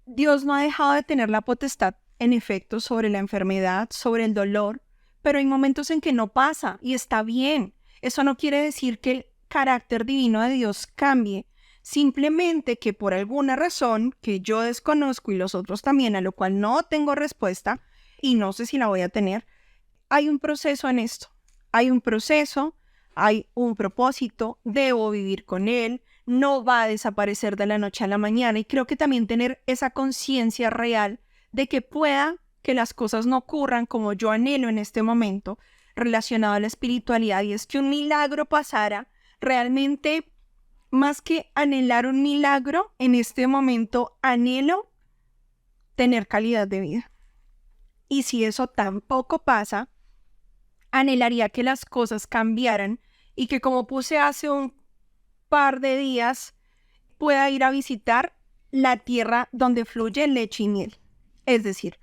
Dios no ha dejado de tener la potestad en efecto sobre la enfermedad, sobre el dolor, pero hay momentos en que no pasa y está bien. Eso no quiere decir que el carácter divino de Dios cambie, simplemente que por alguna razón que yo desconozco y los otros también, a lo cual no tengo respuesta y no sé si la voy a tener, hay un proceso en esto. Hay un proceso, hay un propósito, debo vivir con él, no va a desaparecer de la noche a la mañana y creo que también tener esa conciencia real de que pueda que las cosas no ocurran como yo anhelo en este momento relacionado a la espiritualidad, y es que un milagro pasara. Realmente, más que anhelar un milagro, en este momento anhelo tener calidad de vida. Y si eso tampoco pasa, anhelaría que las cosas cambiaran y que, como puse hace un par de días, pueda ir a visitar la tierra donde fluye leche y miel. Es decir,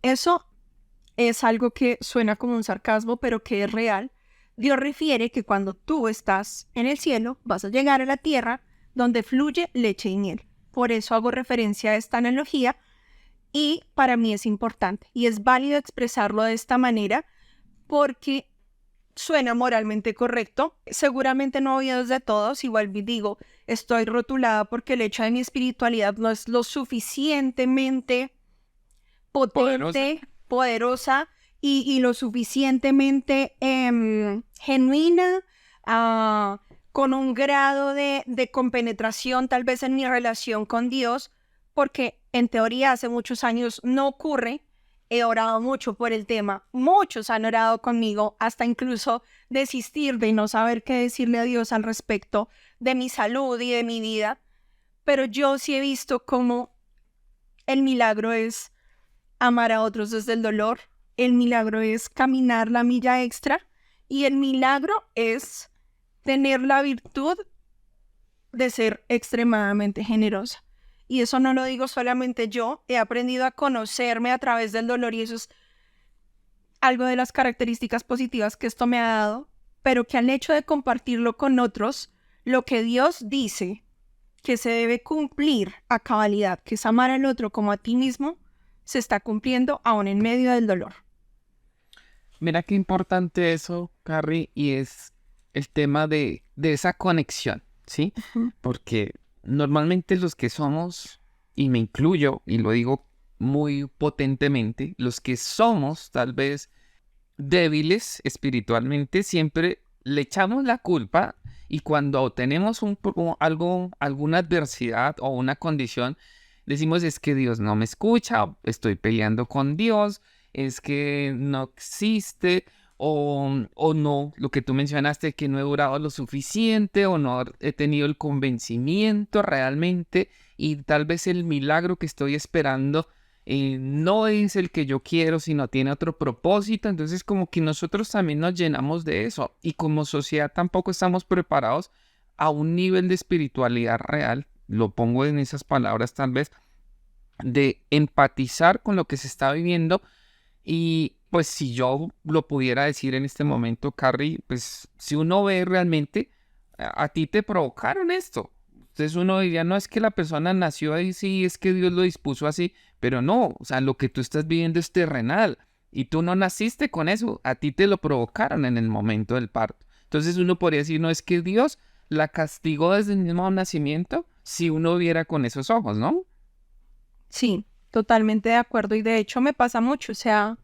eso es algo que suena como un sarcasmo, pero que es real. Dios refiere que cuando tú estás en el cielo, vas a llegar a la tierra donde fluye leche y miel. Por eso hago referencia a esta analogía y para mí es importante y es válido expresarlo de esta manera porque suena moralmente correcto. Seguramente no oídos de todos, igual digo, estoy rotulada porque el hecho de mi espiritualidad no es lo suficientemente potente, poderosa y lo suficientemente genuina, con un grado de compenetración tal vez en mi relación con Dios, porque en teoría hace muchos años no ocurre. He orado mucho por el tema, muchos han orado conmigo, hasta incluso desistir de no saber qué decirle a Dios al respecto de mi salud y de mi vida, pero yo sí he visto cómo el milagro es amar a otros desde el dolor, el milagro es caminar la milla extra y el milagro es tener la virtud de ser extremadamente generosa. Y eso no lo digo solamente yo, he aprendido a conocerme a través del dolor y eso es algo de las características positivas que esto me ha dado, pero que al hecho de compartirlo con otros, lo que Dios dice que se debe cumplir a cabalidad, que es amar al otro como a ti mismo, se está cumpliendo aún en medio del dolor. Mira qué importante eso, Carrie, y es el tema de esa conexión, ¿sí? Porque normalmente los que somos, y me incluyo, y lo digo muy potentemente, los que somos tal vez débiles espiritualmente, siempre le echamos la culpa y cuando tenemos alguna adversidad o una condición, decimos es que Dios no me escucha, estoy peleando con Dios, es que no existe o no, lo que tú mencionaste, que no he durado lo suficiente o no he tenido el convencimiento realmente y tal vez el milagro que estoy esperando no es el que yo quiero, sino tiene otro propósito. Entonces como que nosotros también nos llenamos de eso y como sociedad tampoco estamos preparados a un nivel de espiritualidad real, lo pongo en esas palabras tal vez, de empatizar con lo que se está viviendo. Y pues si yo lo pudiera decir en este momento, Carrie, pues si uno ve realmente, a ti te provocaron esto. Entonces uno diría, no es que la persona nació ahí, sí, es que Dios lo dispuso así, pero no, o sea, lo que tú estás viviendo es terrenal y tú no naciste con eso, a ti te lo provocaron en el momento del parto. Entonces uno podría decir, no es que Dios la castigó desde el mismo nacimiento, si uno viera con esos ojos, ¿no? Sí, totalmente de acuerdo y de hecho me pasa mucho, o sea,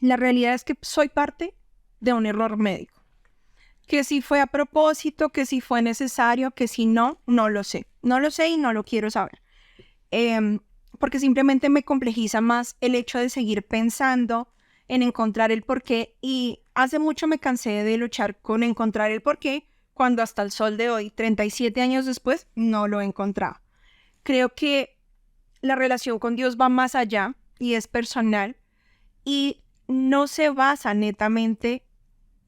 la realidad es que soy parte de un error médico. Que si fue a propósito, que si fue necesario, que si no, no lo sé. No lo sé y no lo quiero saber. Porque simplemente me complejiza más el hecho de seguir pensando en encontrar el porqué. Y hace mucho me cansé de luchar con encontrar el porqué, cuando hasta el sol de hoy, 37 años después, no lo he encontrado. Creo que la relación con Dios va más allá y es personal y no se basa netamente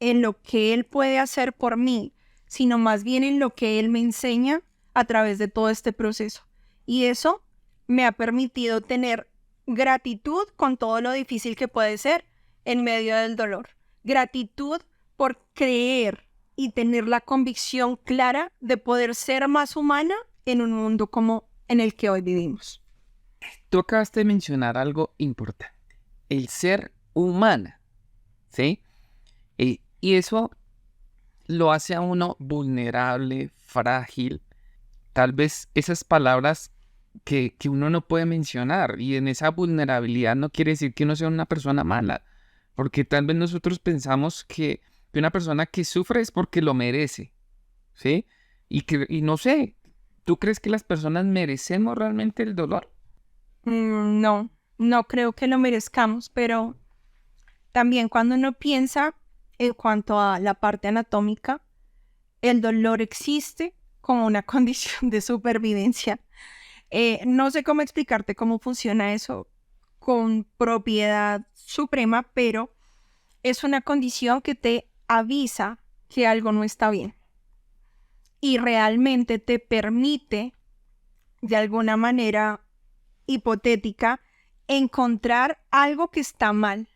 en lo que Él puede hacer por mí, sino más bien en lo que Él me enseña a través de todo este proceso. Y eso me ha permitido tener gratitud con todo lo difícil que puede ser en medio del dolor. Gratitud por creer y tener la convicción clara de poder ser más humana en un mundo como en el que hoy vivimos. Tú acabaste de mencionar algo importante, el ser humana, ¿sí? Y eso lo hace a uno vulnerable, frágil. Tal vez esas palabras que uno no puede mencionar. Y en esa vulnerabilidad no quiere decir que uno sea una persona mala. Porque tal vez nosotros pensamos que una persona que sufre es porque lo merece. ¿Sí? Y no sé, ¿tú crees que las personas merecemos realmente el dolor? No, no creo que lo merezcamos, pero también cuando uno piensa en cuanto a la parte anatómica, el dolor existe como una condición de supervivencia. No sé cómo explicarte cómo funciona eso con propiedad suprema, pero es una condición que te avisa que algo no está bien y realmente te permite, de alguna manera hipotética, encontrar algo que está mal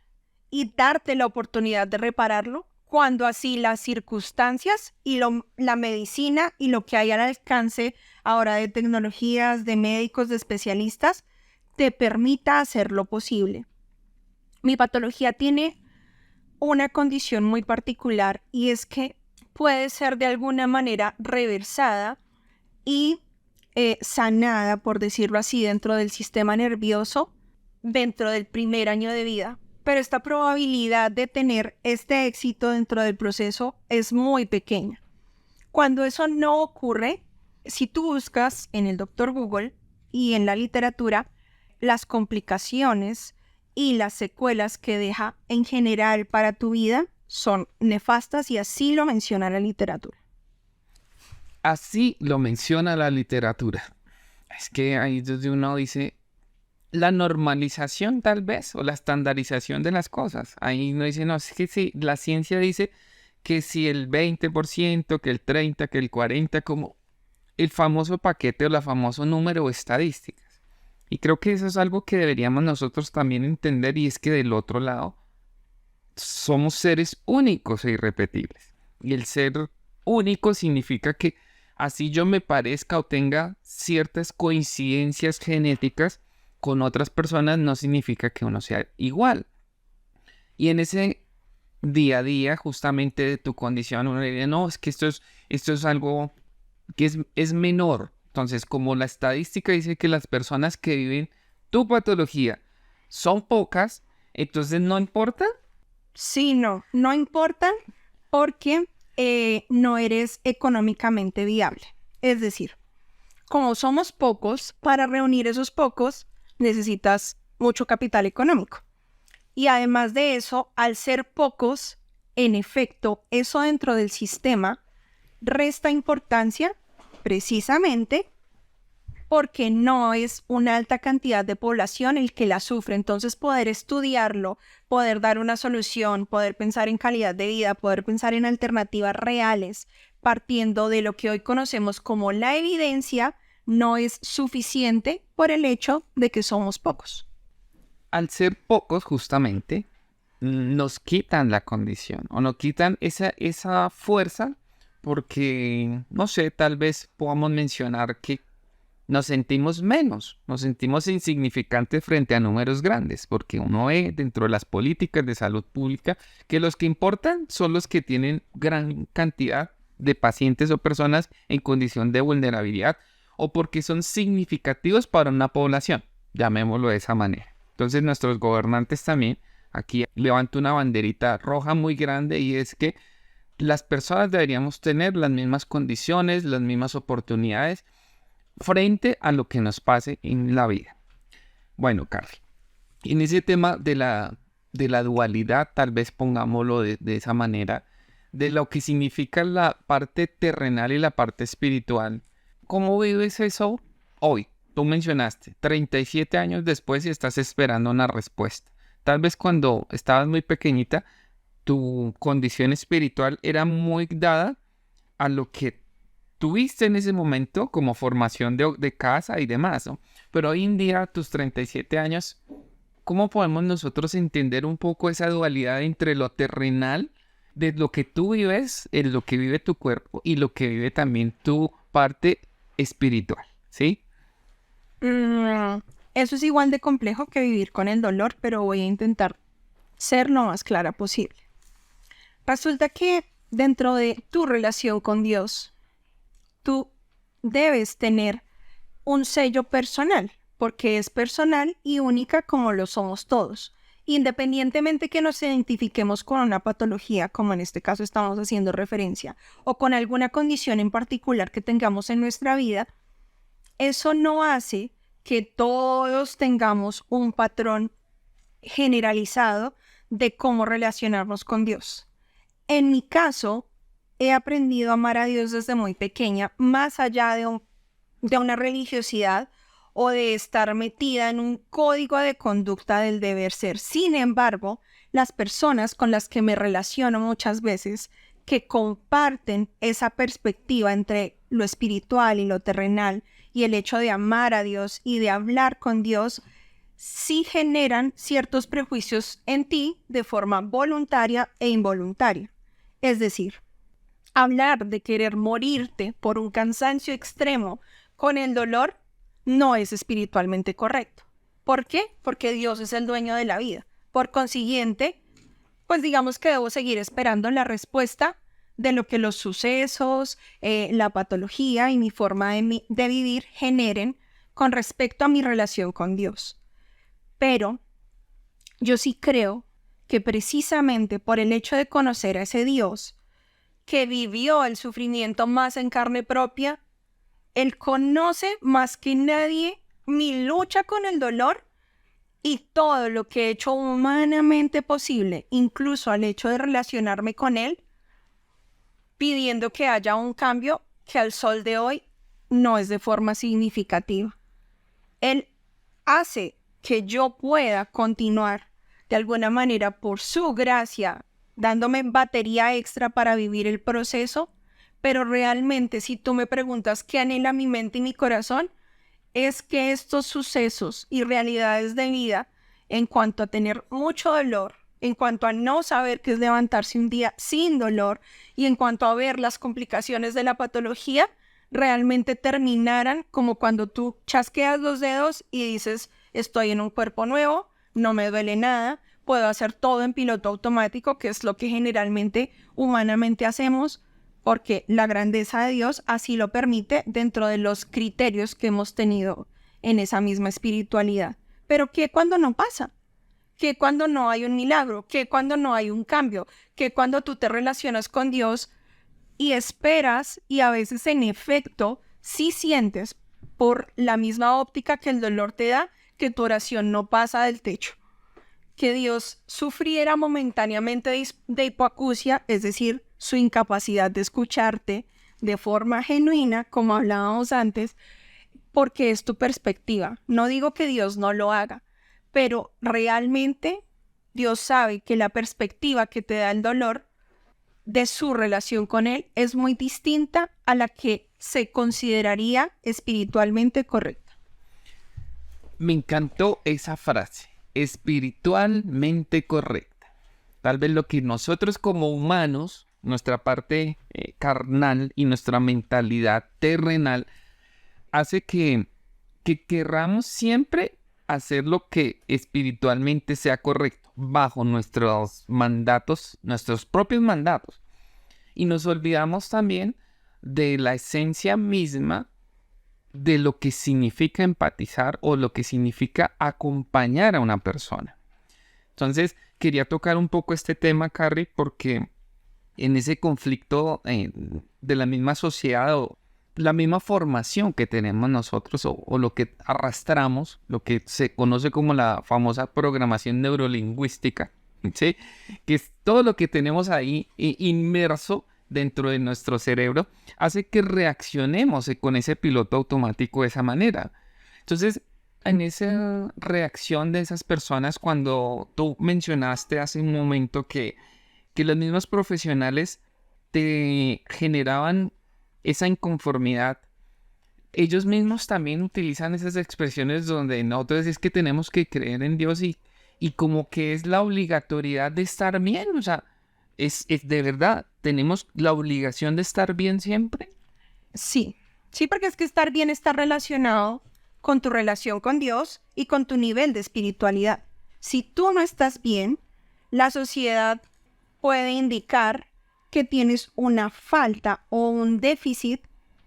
y darte la oportunidad de repararlo, cuando así las circunstancias y la medicina y lo que hay al alcance ahora de tecnologías, de médicos, de especialistas, te permita hacerlo posible. Mi patología tiene una condición muy particular y es que puede ser de alguna manera reversada y sanada, por decirlo así, dentro del sistema nervioso dentro del primer año de vida. Pero esta probabilidad de tener este éxito dentro del proceso es muy pequeña. Cuando eso no ocurre, si tú buscas en el Dr. Google y en la literatura, las complicaciones y las secuelas que deja en general para tu vida son nefastas y así lo menciona la literatura. Así lo menciona la literatura. Es que ahí es donde uno dice la normalización tal vez o la estandarización de las cosas. Ahí uno dice, no, es que sí, la ciencia dice que si el 20%, que el 30%, que el 40%, como el famoso paquete o la famoso número o estadísticas. Y creo que eso es algo que deberíamos nosotros también entender, y es que del otro lado somos seres únicos e irrepetibles. Y el ser único significa que así yo me parezca o tenga ciertas coincidencias genéticas con otras personas, no significa que uno sea igual. Y en ese día a día, justamente de tu condición, uno dice, no, es que esto es algo que es menor. Entonces, como la estadística dice que las personas que viven tu patología son pocas, entonces no importa. Sí, no importan porque no eres económicamente viable. Es decir, como somos pocos, para reunir esos pocos necesitas mucho capital económico. Y además de eso, al ser pocos, en efecto, eso dentro del sistema resta importancia precisamente porque no es una alta cantidad de población el que la sufre. Entonces, poder estudiarlo, poder dar una solución, poder pensar en calidad de vida, poder pensar en alternativas reales, partiendo de lo que hoy conocemos como la evidencia, no es suficiente por el hecho de que somos pocos. Al ser pocos, justamente, nos quitan la condición o nos quitan esa fuerza porque, no sé, tal vez podamos mencionar que nos sentimos menos, nos sentimos insignificantes frente a números grandes, porque uno ve dentro de las políticas de salud pública que los que importan son los que tienen gran cantidad de pacientes o personas en condición de vulnerabilidad o porque son significativos para una población, llamémoslo de esa manera. Entonces nuestros gobernantes también aquí levantan una banderita roja muy grande y es que las personas deberíamos tener las mismas condiciones, las mismas oportunidades frente a lo que nos pase en la vida. Bueno, Carly, en ese tema de la dualidad, tal vez pongámoslo de esa manera, de lo que significa la parte terrenal y la parte espiritual, ¿cómo vives eso hoy? Tú mencionaste 37 años después y estás esperando una respuesta. Tal vez cuando estabas muy pequeñita, tu condición espiritual era muy dada a lo que tuviste en ese momento como formación de casa y demás, ¿no? Pero hoy en día, tus 37 años, ¿cómo podemos nosotros entender un poco esa dualidad entre lo terrenal, de lo que tú vives, en lo que vive tu cuerpo y lo que vive también tu parte espiritual, ¿sí? Eso es igual de complejo que vivir con el dolor, pero voy a intentar ser lo más clara posible. Resulta que dentro de tu relación con Dios, tú debes tener un sello personal, porque es personal y única como lo somos todos. Independientemente que nos identifiquemos con una patología, como en este caso estamos haciendo referencia, o con alguna condición en particular que tengamos en nuestra vida, eso no hace que todos tengamos un patrón generalizado de cómo relacionarnos con Dios. En mi caso, he aprendido a amar a Dios desde muy pequeña, más allá de una religiosidad o de estar metida en un código de conducta del deber ser. Sin embargo, las personas con las que me relaciono muchas veces, que comparten esa perspectiva entre lo espiritual y lo terrenal, y el hecho de amar a Dios y de hablar con Dios, sí generan ciertos prejuicios en ti de forma voluntaria e involuntaria. Es decir, hablar de querer morirte por un cansancio extremo con el dolor no es espiritualmente correcto. ¿Por qué? Porque Dios es el dueño de la vida. Por consiguiente, pues digamos que debo seguir esperando la respuesta de lo que los sucesos, la patología y mi forma de vivir generen con respecto a mi relación con Dios. Pero yo sí creo que precisamente por el hecho de conocer a ese Dios que vivió el sufrimiento más en carne propia, Él conoce más que nadie mi lucha con el dolor y todo lo que he hecho humanamente posible, incluso al hecho de relacionarme con Él, pidiendo que haya un cambio que al sol de hoy no es de forma significativa. Él hace que yo pueda continuar de alguna manera por su gracia, dándome batería extra para vivir el proceso, pero realmente si tú me preguntas qué anhela mi mente y mi corazón, es que estos sucesos y realidades de vida, en cuanto a tener mucho dolor, en cuanto a no saber qué es levantarse un día sin dolor y en cuanto a ver las complicaciones de la patología, realmente terminaran como cuando tú chasqueas los dedos y dices, estoy en un cuerpo nuevo, no me duele nada, puedo hacer todo en piloto automático, que es lo que generalmente humanamente hacemos, porque la grandeza de Dios así lo permite dentro de los criterios que hemos tenido en esa misma espiritualidad. Pero ¿qué cuando no pasa? ¿Qué cuando no hay un milagro? ¿Qué cuando no hay un cambio? ¿Qué cuando tú te relacionas con Dios y esperas y a veces en efecto sí sientes por la misma óptica que el dolor te da que tu oración no pasa del techo? Que Dios sufriera momentáneamente de hipoacusia, es decir, su incapacidad de escucharte de forma genuina, como hablábamos antes, porque es tu perspectiva. No digo que Dios no lo haga, pero realmente Dios sabe que la perspectiva que te da el dolor de su relación con Él es muy distinta a la que se consideraría espiritualmente correcta. Me encantó esa frase, espiritualmente correcta. Tal vez lo que nosotros como humanos, nuestra parte carnal y nuestra mentalidad terrenal, hace que querramos siempre hacer lo que espiritualmente sea correcto, bajo nuestros mandatos, nuestros propios mandatos. Y nos olvidamos también de la esencia misma de lo que significa empatizar o lo que significa acompañar a una persona. Entonces, quería tocar un poco este tema, Carrie, porque en ese conflicto de la misma sociedad o la misma formación que tenemos nosotros o lo que arrastramos, lo que se conoce como la famosa programación neurolingüística, ¿sí? Que es todo lo que tenemos ahí inmerso dentro de nuestro cerebro, hace que reaccionemos con ese piloto automático de esa manera. Entonces, en esa reacción de esas personas, cuando tú mencionaste hace un momento que los mismos profesionales te generaban esa inconformidad, ellos mismos también utilizan esas expresiones donde nosotros es que tenemos que creer en Dios y como que es la obligatoriedad de estar bien, o sea, es de verdad, ¿tenemos la obligación de estar bien siempre? Sí, porque es que estar bien está relacionado con tu relación con Dios y con tu nivel de espiritualidad. Si tú no estás bien, la sociedad puede indicar que tienes una falta o un déficit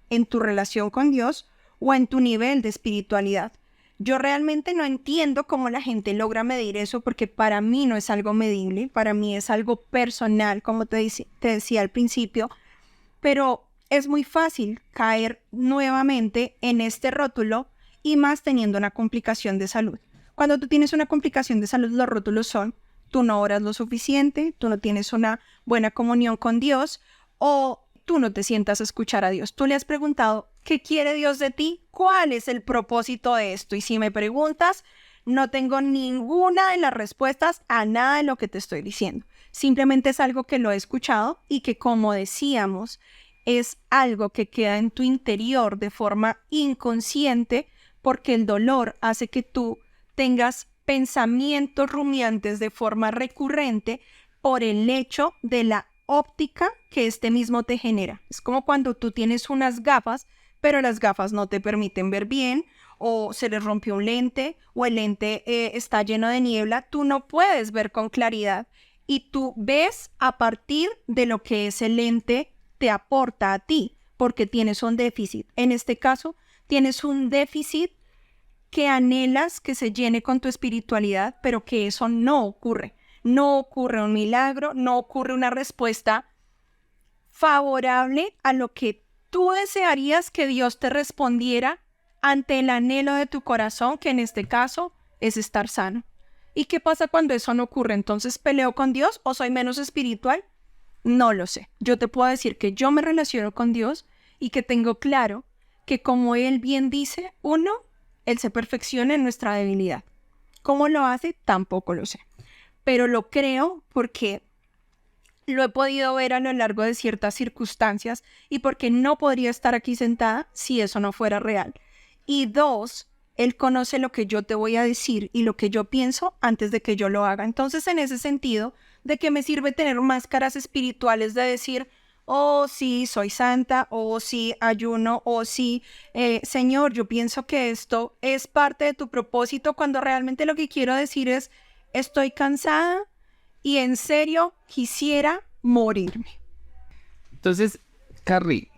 en tu relación con Dios o en tu nivel de espiritualidad. Yo realmente no entiendo cómo la gente logra medir eso porque para mí no es algo medible, para mí es algo personal, como te decía al principio, pero es muy fácil caer nuevamente en este rótulo y más teniendo una complicación de salud. Cuando tú tienes una complicación de salud, los rótulos son: tú no oras lo suficiente, tú no tienes una buena comunión con Dios o tú no te sientas a escuchar a Dios. Tú le has preguntado, ¿qué quiere Dios de ti? ¿Cuál es el propósito de esto? Y si me preguntas, no tengo ninguna de las respuestas a nada de lo que te estoy diciendo. Simplemente es algo que lo he escuchado y que, como decíamos, es algo que queda en tu interior de forma inconsciente porque el dolor hace que tú tengas pensamientos rumiantes de forma recurrente por el hecho de la óptica que este mismo te genera. Es como cuando tú tienes unas gafas, pero las gafas no te permiten ver bien, o se les rompió un lente, o el lente está lleno de niebla, tú no puedes ver con claridad y tú ves a partir de lo que ese lente te aporta a ti, porque tienes un déficit. En este caso, tienes un déficit que anhelas que se llene con tu espiritualidad, pero que eso no ocurre. No ocurre un milagro, no ocurre una respuesta favorable a lo que tú desearías que Dios te respondiera ante el anhelo de tu corazón, que en este caso es estar sano. ¿Y qué pasa cuando eso no ocurre? ¿Entonces peleo con Dios o soy menos espiritual? No lo sé. Yo te puedo decir que yo me relaciono con Dios y que tengo claro que, como Él bien dice, uno, Él se perfecciona en nuestra debilidad. ¿Cómo lo hace? Tampoco lo sé. Pero lo creo porque lo he podido ver a lo largo de ciertas circunstancias y porque no podría estar aquí sentada si eso no fuera real. Y dos, Él conoce lo que yo te voy a decir y lo que yo pienso antes de que yo lo haga. Entonces, en ese sentido, ¿de qué me sirve tener máscaras espirituales de decir, oh, sí, soy santa, oh, sí, ayuno, oh, sí, Señor, yo pienso que esto es parte de tu propósito, cuando realmente lo que quiero decir es, estoy cansada y en serio quisiera morirme? Entonces, Carrie,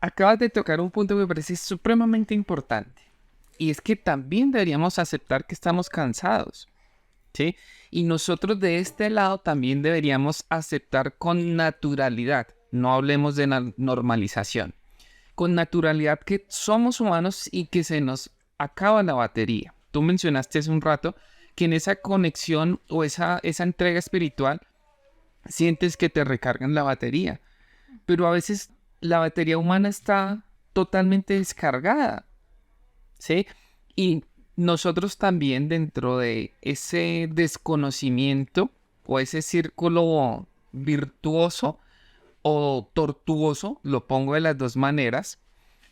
acabas de tocar un punto que me parece supremamente importante. Y es que también deberíamos aceptar que estamos cansados, ¿sí? Y nosotros de este lado también deberíamos aceptar con naturalidad, no hablemos de normalización, con naturalidad que somos humanos y que se nos acaba la batería. Tú mencionaste hace un rato que en esa conexión o esa entrega espiritual sientes que te recargan la batería, pero a veces la batería humana está totalmente descargada, ¿sí? Y nosotros también, dentro de ese desconocimiento o ese círculo virtuoso o tortuoso, lo pongo de las dos maneras,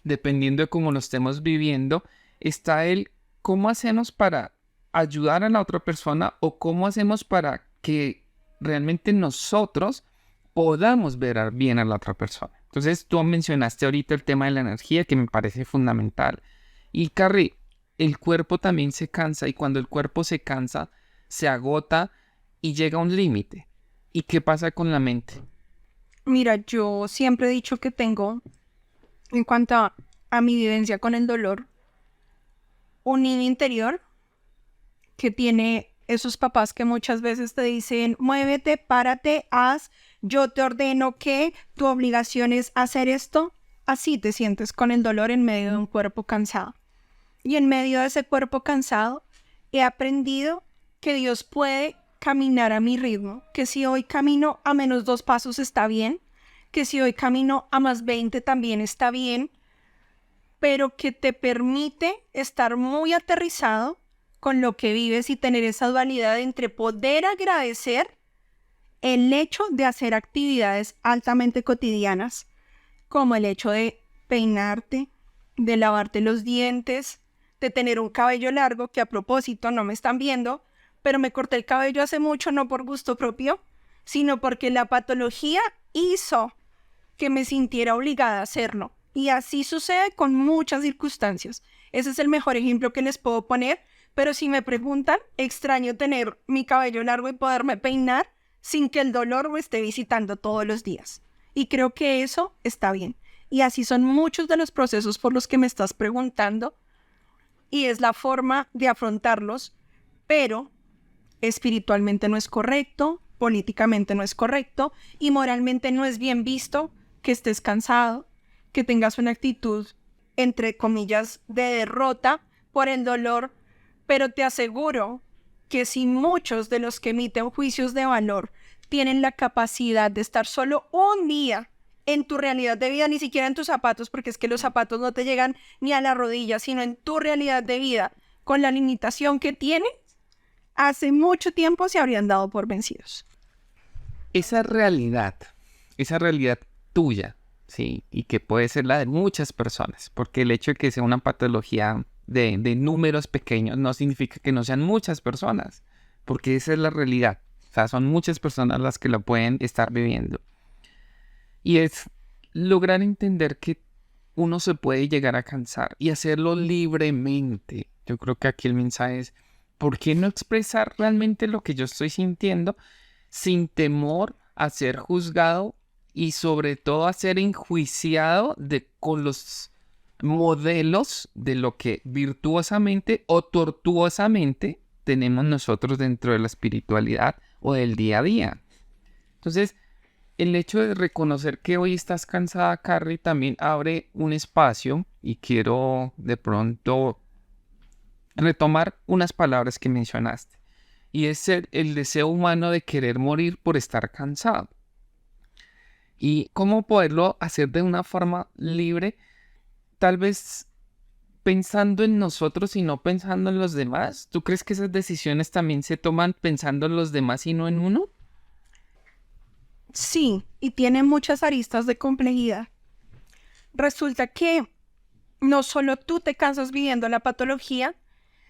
dependiendo de cómo lo estemos viviendo, está el cómo hacemos para ayudar a la otra persona o cómo hacemos para que realmente nosotros podamos ver bien a la otra persona. Entonces, tú mencionaste ahorita el tema de la energía, que me parece fundamental. Y Carrie, el cuerpo también se cansa, y cuando el cuerpo se cansa, se agota y llega a un límite. ¿Y qué pasa con la mente? Mira, yo siempre he dicho que tengo, en cuanto a mi vivencia con el dolor, un niño interior que tiene esos papás que muchas veces te dicen, muévete, párate, haz, yo te ordeno que tu obligación es hacer esto. Así te sientes con el dolor en medio de un cuerpo cansado. Y en medio de ese cuerpo cansado, he aprendido que Dios puede caminar a mi ritmo, que si hoy camino a menos 2 pasos está bien, que si hoy camino a más 20 también está bien, pero que te permite estar muy aterrizado con lo que vives y tener esa dualidad entre poder agradecer el hecho de hacer actividades altamente cotidianas, como el hecho de peinarte, de lavarte los dientes, de tener un cabello largo, que a propósito no me están viendo, pero me corté el cabello hace mucho, no por gusto propio, sino porque la patología hizo que me sintiera obligada a hacerlo. Y así sucede con muchas circunstancias. Ese es el mejor ejemplo que les puedo poner, pero si me preguntan, extraño tener mi cabello largo y poderme peinar sin que el dolor me esté visitando todos los días. Y creo que eso está bien. Y así son muchos de los procesos por los que me estás preguntando, y es la forma de afrontarlos, pero espiritualmente no es correcto, políticamente no es correcto y moralmente no es bien visto que estés cansado, que tengas una actitud, entre comillas, de derrota por el dolor, pero te aseguro que si muchos de los que emiten juicios de valor tienen la capacidad de estar solo un día en tu realidad de vida, ni siquiera en tus zapatos, porque es que los zapatos no te llegan ni a la rodilla, sino en tu realidad de vida, con la limitación que tienes, hace mucho tiempo se habrían dado por vencidos. Esa realidad tuya, ¿sí? Y que puede ser la de muchas personas, porque el hecho de que sea una patología de números pequeños no significa que no sean muchas personas, porque esa es la realidad. O sea, son muchas personas las que lo pueden estar viviendo. Y es lograr entender que uno se puede llegar a cansar y hacerlo libremente. Yo creo que aquí el mensaje es, ¿por qué no expresar realmente lo que yo estoy sintiendo sin temor a ser juzgado y sobre todo a ser enjuiciado con los modelos de lo que virtuosamente o tortuosamente tenemos nosotros dentro de la espiritualidad o del día a día? Entonces, el hecho de reconocer que hoy estás cansada, Carrie, también abre un espacio y quiero de pronto retomar unas palabras que mencionaste. Y es el deseo humano de querer morir por estar cansado. Y cómo poderlo hacer de una forma libre, tal vez pensando en nosotros y no pensando en los demás. ¿Tú crees que esas decisiones también se toman pensando en los demás y no en uno? Sí, y tiene muchas aristas de complejidad. Resulta que no solo tú te cansas viviendo la patología,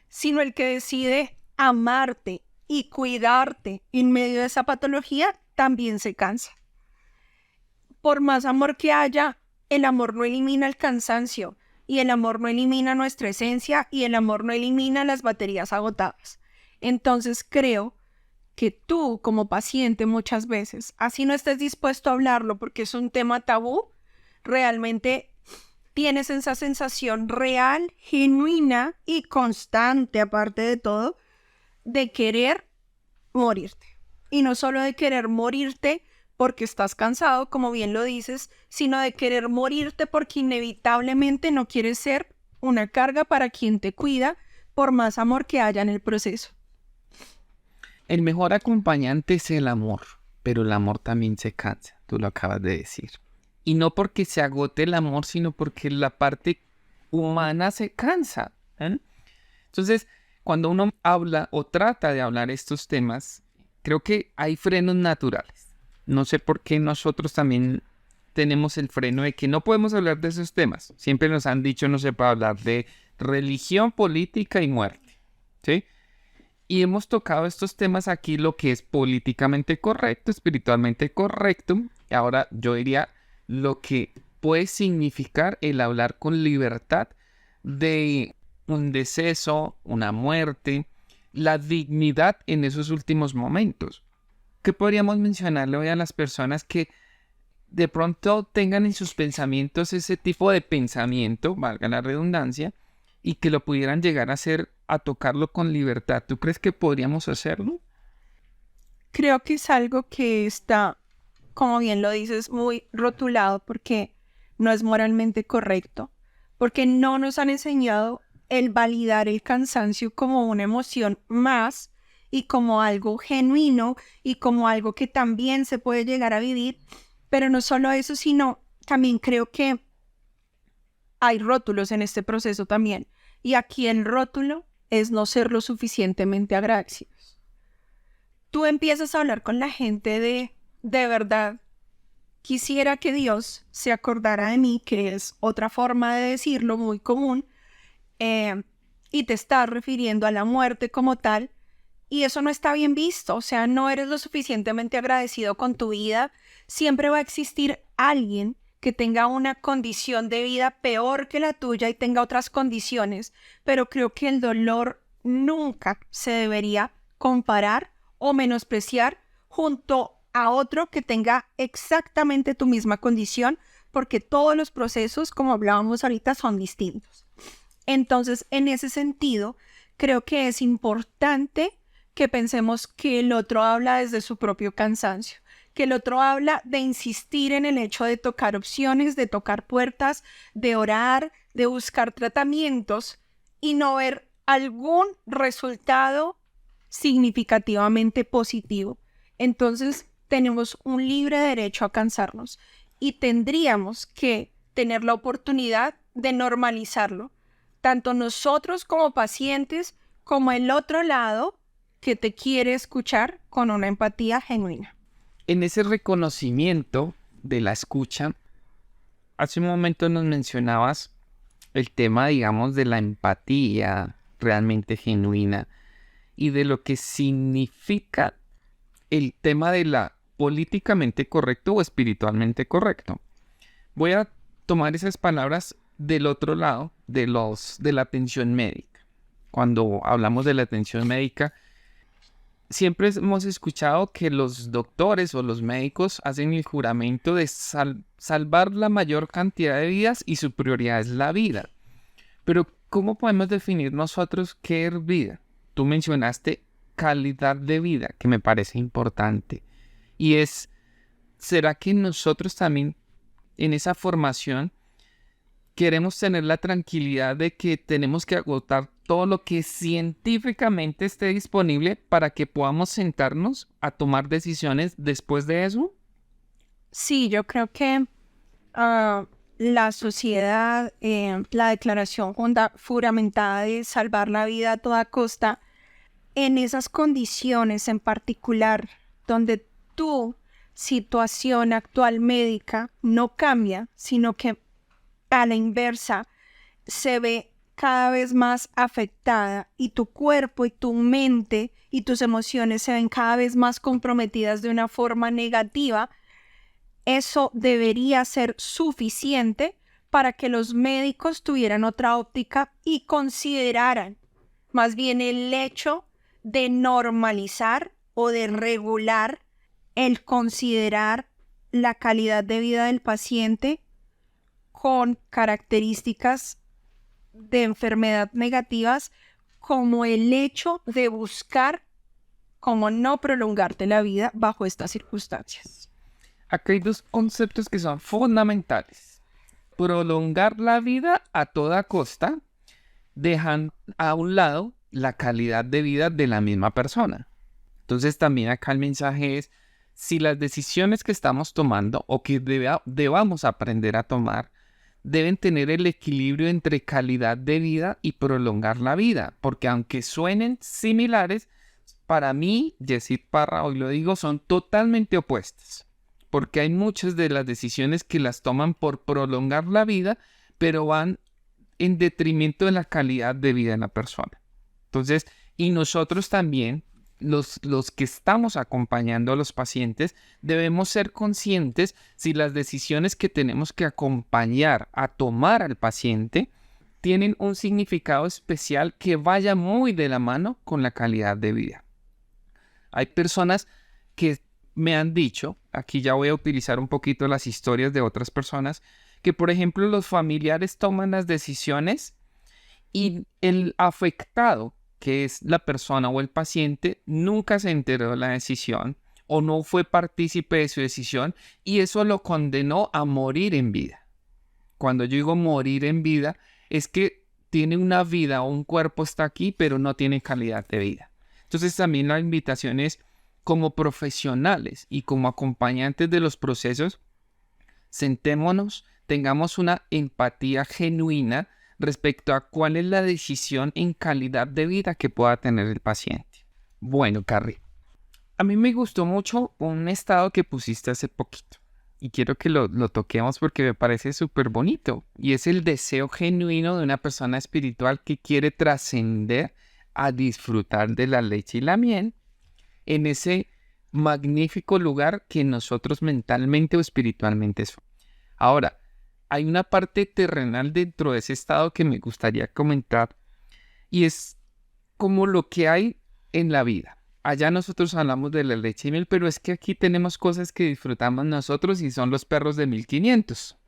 sino el que decide amarte y cuidarte en medio de esa patología también se cansa. Por más amor que haya, el amor no elimina el cansancio, y el amor no elimina nuestra esencia, y el amor no elimina las baterías agotadas. Entonces creo que tú como paciente muchas veces, así no estés dispuesto a hablarlo porque es un tema tabú, realmente tienes esa sensación real, genuina y constante, aparte de todo, de querer morirte. Y no solo de querer morirte porque estás cansado, como bien lo dices, sino de querer morirte porque inevitablemente no quieres ser una carga para quien te cuida, por más amor que haya en el proceso. El mejor acompañante es el amor, pero el amor también se cansa, tú lo acabas de decir. Y no porque se agote el amor, sino porque la parte humana se cansa. Entonces, cuando uno habla o trata de hablar estos temas, creo que hay frenos naturales. No sé por qué nosotros también tenemos el freno de que no podemos hablar de esos temas. Siempre nos han dicho no se puede hablar de religión, política y muerte, ¿sí? Y hemos tocado estos temas aquí, lo que es políticamente correcto, espiritualmente correcto. Y ahora yo diría lo que puede significar el hablar con libertad de un deceso, una muerte, la dignidad en esos últimos momentos. ¿Qué podríamos mencionarle hoy a las personas que de pronto tengan en sus pensamientos ese tipo de pensamiento, valga la redundancia, y que lo pudieran llegar a hacer, a tocarlo con libertad? ¿Tú crees que podríamos hacerlo? Creo que es algo que está, como bien lo dices, muy rotulado porque no es moralmente correcto, porque no nos han enseñado el validar el cansancio como una emoción más y como algo genuino y como algo que también se puede llegar a vivir. Pero no solo eso, sino también creo que hay rótulos en este proceso también. Y aquí el rótulo es no ser lo suficientemente agradecidos. Tú empiezas a hablar con la gente de verdad, quisiera que Dios se acordara de mí, que es otra forma de decirlo muy común, y te estás refiriendo a la muerte como tal, y eso no está bien visto. O sea, no eres lo suficientemente agradecido con tu vida. Siempre va a existir alguien que tenga una condición de vida peor que la tuya y tenga otras condiciones, pero creo que el dolor nunca se debería comparar o menospreciar junto a otro que tenga exactamente tu misma condición, porque todos los procesos, como hablábamos ahorita, son distintos. Entonces, en ese sentido, creo que es importante que pensemos que el otro habla desde su propio cansancio, que el otro habla de insistir en el hecho de tocar opciones, de tocar puertas, de orar, de buscar tratamientos y no ver algún resultado significativamente positivo. Entonces, tenemos un libre derecho a cansarnos y tendríamos que tener la oportunidad de normalizarlo, tanto nosotros como pacientes, como el otro lado que te quiere escuchar con una empatía genuina. En ese reconocimiento de la escucha, hace un momento nos mencionabas el tema, digamos, de la empatía realmente genuina y de lo que significa el tema de la políticamente correcto o espiritualmente correcto. Voy a tomar esas palabras del otro lado de la atención médica. Cuando hablamos de la atención médica, siempre hemos escuchado que los doctores o los médicos hacen el juramento de salvar la mayor cantidad de vidas y su prioridad es la vida. Pero, ¿cómo podemos definir nosotros qué es vida? Tú mencionaste calidad de vida, que me parece importante. Y ¿será que nosotros también en esa formación queremos tener la tranquilidad de que tenemos que agotar todo lo que científicamente esté disponible para que podamos sentarnos a tomar decisiones después de eso? Sí, yo creo que la sociedad, la declaración juramentada de salvar la vida a toda costa, en esas condiciones en particular, donde tu situación actual médica no cambia, sino que a la inversa se ve cada vez más afectada y tu cuerpo y tu mente y tus emociones se ven cada vez más comprometidas de una forma negativa, eso debería ser suficiente para que los médicos tuvieran otra óptica y consideraran más bien el hecho de normalizar o de regular el considerar la calidad de vida del paciente con características de enfermedad negativas, como el hecho de buscar cómo no prolongarte la vida bajo estas circunstancias. Acá hay dos conceptos que son fundamentales. Prolongar la vida a toda costa, dejan a un lado la calidad de vida de la misma persona. Entonces también acá el mensaje es, si las decisiones que estamos tomando o que debamos aprender a tomar, deben tener el equilibrio entre calidad de vida y prolongar la vida, porque aunque suenen similares, para mí, Yesid Parra, hoy lo digo, son totalmente opuestas, porque hay muchas de las decisiones que las toman por prolongar la vida, pero van en detrimento de la calidad de vida de la persona. Entonces, y nosotros también, los que estamos acompañando a los pacientes, debemos ser conscientes si las decisiones que tenemos que acompañar a tomar al paciente tienen un significado especial que vaya muy de la mano con la calidad de vida. Hay personas que me han dicho, aquí ya voy a utilizar un poquito las historias de otras personas, que por ejemplo los familiares toman las decisiones y el afectado, que es la persona o el paciente, nunca se enteró de la decisión o no fue partícipe de su decisión y eso lo condenó a morir en vida. Cuando yo digo morir en vida, es que tiene una vida o un cuerpo está aquí, pero no tiene calidad de vida. Entonces también la invitación es, como profesionales y como acompañantes de los procesos, sentémonos, tengamos una empatía genuina respecto a cuál es la decisión en calidad de vida que pueda tener el paciente. Bueno, Carrie, a mí me gustó mucho un estado que pusiste hace poquito y quiero que lo toquemos porque me parece súper bonito y es el deseo genuino de una persona espiritual que quiere trascender a disfrutar de la leche y la miel en ese magnífico lugar que nosotros mentalmente o espiritualmente somos. Ahora, hay una parte terrenal dentro de ese estado que me gustaría comentar y es como lo que hay en la vida. Allá nosotros hablamos de la leche y miel, pero es que aquí tenemos cosas que disfrutamos nosotros y son los perros de 1500.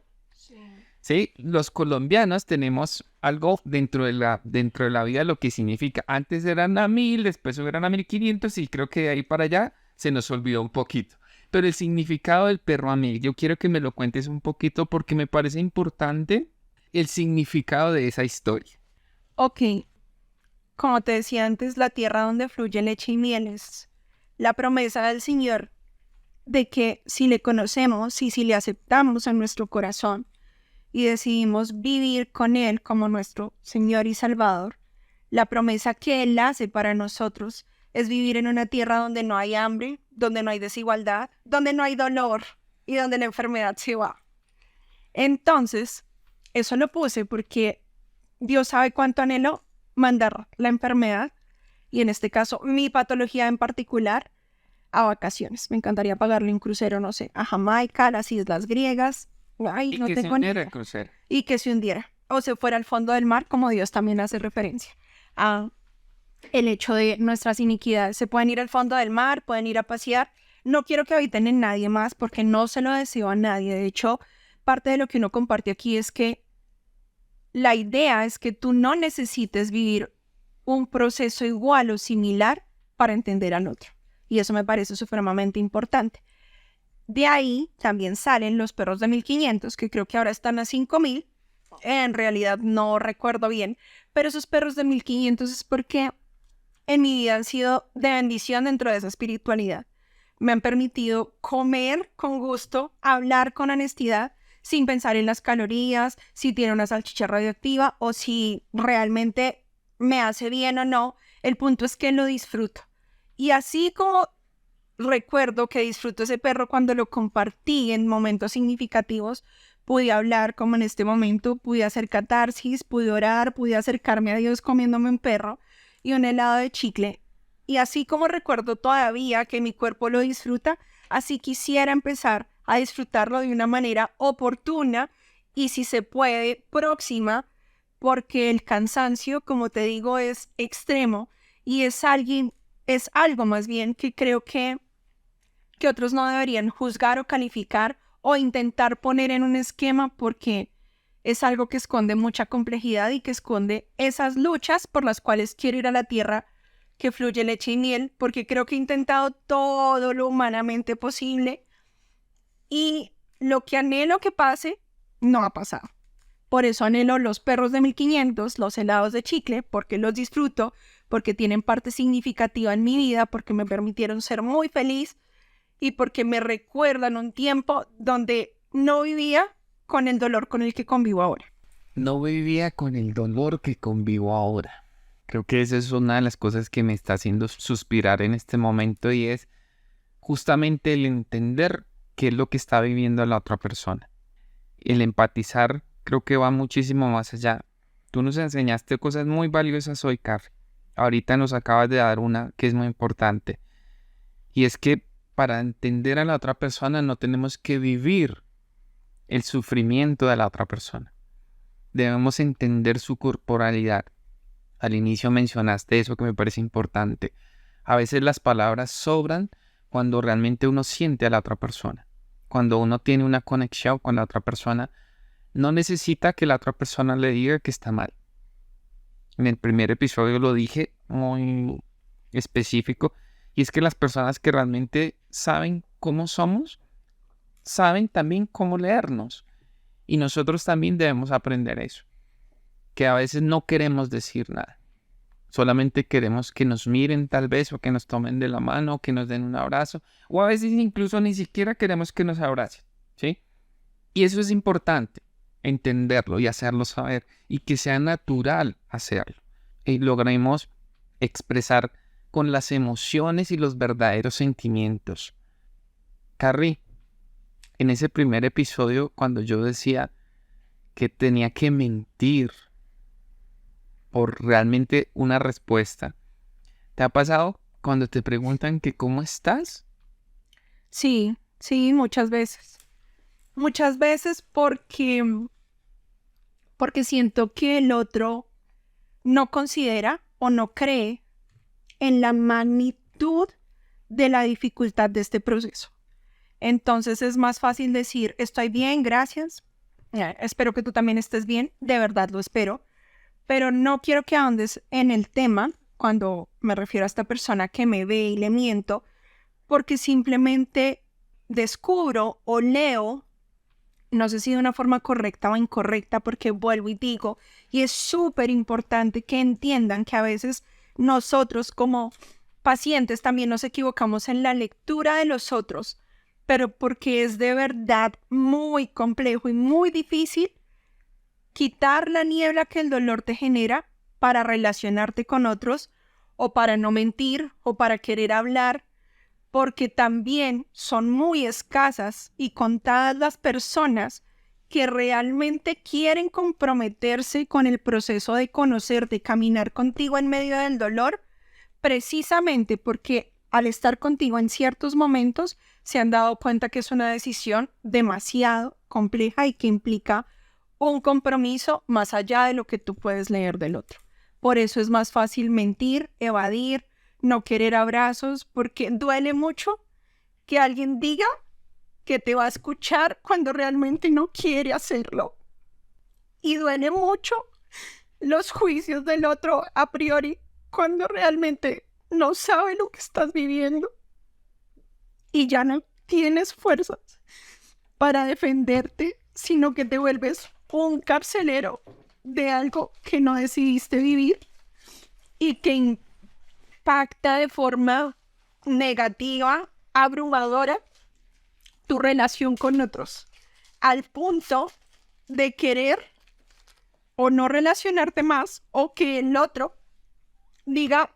Sí, los colombianos tenemos algo dentro de la vida, lo que significa. Antes eran a 1000, después eran a 1500 y creo que de ahí para allá se nos olvidó un poquito. Pero el significado del perro a 1000, yo quiero que me lo cuentes un poquito porque me parece importante el significado de esa historia. Ok, como te decía antes, la tierra donde fluye leche y miel es la promesa del Señor de que si le conocemos y si le aceptamos en nuestro corazón y decidimos vivir con Él como nuestro Señor y Salvador, la promesa que Él hace para nosotros es vivir en una tierra donde no hay hambre, donde no hay desigualdad, donde no hay dolor y donde la enfermedad se va. Entonces, eso lo puse porque Dios sabe cuánto anhelo mandar la enfermedad, y en este caso mi patología en particular, a vacaciones. Me encantaría pagarle un crucero, no sé, a Jamaica, a las Islas Griegas. Ay, Y no que se tengo ni hundiera el idea. crucero. Y que se hundiera o se fuera al fondo del mar, como Dios también hace referencia a el hecho de nuestras iniquidades. Se pueden ir al fondo del mar, pueden ir a pasear. No quiero que habiten en nadie más porque no se lo deseo a nadie. De hecho, parte de lo que uno comparte aquí es que la idea es que tú no necesites vivir un proceso igual o similar para entender al otro. Y eso me parece supremamente importante. De ahí también salen los perros de 1500, que creo que ahora están a 5000. En realidad no recuerdo bien, pero esos perros de 1500 es porque en mi vida han sido de bendición dentro de esa espiritualidad. Me han permitido comer con gusto, hablar con honestidad, sin pensar en las calorías, si tiene una salchicha radioactiva o si realmente me hace bien o no. El punto es que lo disfruto. Y así como recuerdo que disfruto ese perro cuando lo compartí en momentos significativos, pude hablar como en este momento, pude hacer catarsis, pude orar, pude acercarme a Dios comiéndome un perro y un helado de chicle. Y así como recuerdo todavía que mi cuerpo lo disfruta, así quisiera empezar a disfrutarlo de una manera oportuna y, si se puede, próxima, porque el cansancio, como te digo, es extremo y es algo más bien que creo que otros no deberían juzgar o calificar o intentar poner en un esquema, porque es algo que esconde mucha complejidad y que esconde esas luchas por las cuales quiero ir a la tierra que fluye leche y miel, porque creo que he intentado todo lo humanamente posible y lo que anhelo que pase no ha pasado. Por eso anhelo los perros de 1500, los helados de chicle, porque los disfruto, porque tienen parte significativa en mi vida, porque me permitieron ser muy feliz y porque me recuerdan un tiempo donde no vivía con el dolor con el que convivo ahora. No vivía con el dolor que convivo ahora. Creo que esa es una de las cosas que me está haciendo suspirar en este momento, y es justamente el entender qué es lo que está viviendo la otra persona. El empatizar creo que va muchísimo más allá. Tú nos enseñaste cosas muy valiosas hoy, Carrie. Ahorita nos acabas de dar una que es muy importante. Y es que para entender a la otra persona no tenemos que vivir el sufrimiento de la otra persona. Debemos entender su corporalidad. Al inicio mencionaste eso que me parece importante. A veces las palabras sobran cuando realmente uno siente a la otra persona. Cuando uno tiene una conexión con la otra persona, no necesita que la otra persona le diga que está mal. En el primer episodio lo dije muy específico, y es que las personas que realmente saben cómo somos, saben también cómo leernos. Y nosotros también debemos aprender eso. Que a veces no queremos decir nada. Solamente queremos que nos miren tal vez, o que nos tomen de la mano, o que nos den un abrazo. O a veces incluso ni siquiera queremos que nos abracen, ¿sí? Y eso es importante, entenderlo y hacerlo saber. Y que sea natural hacerlo. Y logremos expresar con las emociones y los verdaderos sentimientos. Carrie, en ese primer episodio, cuando yo decía que tenía que mentir por realmente una respuesta, ¿te ha pasado cuando te preguntan que cómo estás? Sí, sí, muchas veces. Muchas veces porque siento que el otro no considera o no cree en la magnitud de la dificultad de este proceso. Entonces es más fácil decir, estoy bien, gracias. Espero que tú también estés bien, de verdad lo espero. Pero no quiero que ahondes en el tema cuando me refiero a esta persona que me ve y le miento, porque simplemente descubro o leo, no sé si de una forma correcta o incorrecta, porque vuelvo y digo, y es súper importante que entiendan que a veces nosotros como pacientes también nos equivocamos en la lectura de los otros, pero porque es de verdad muy complejo y muy difícil quitar la niebla que el dolor te genera para relacionarte con otros, o para no mentir, o para querer hablar, porque también son muy escasas y contadas las personas que realmente quieren comprometerse con el proceso de conocerte, caminar contigo en medio del dolor, precisamente porque al estar contigo en ciertos momentos se han dado cuenta que es una decisión demasiado compleja y que implica un compromiso más allá de lo que tú puedes leer del otro. Por eso es más fácil mentir, evadir, no querer abrazos, porque duele mucho que alguien diga que te va a escuchar cuando realmente no quiere hacerlo. Y duele mucho los juicios del otro a priori cuando realmente no sabe lo que estás viviendo y ya no tienes fuerzas para defenderte, sino que te vuelves un carcelero de algo que no decidiste vivir y que impacta de forma negativa, abrumadora, tu relación con otros, al punto de querer o no relacionarte más, o que el otro diga,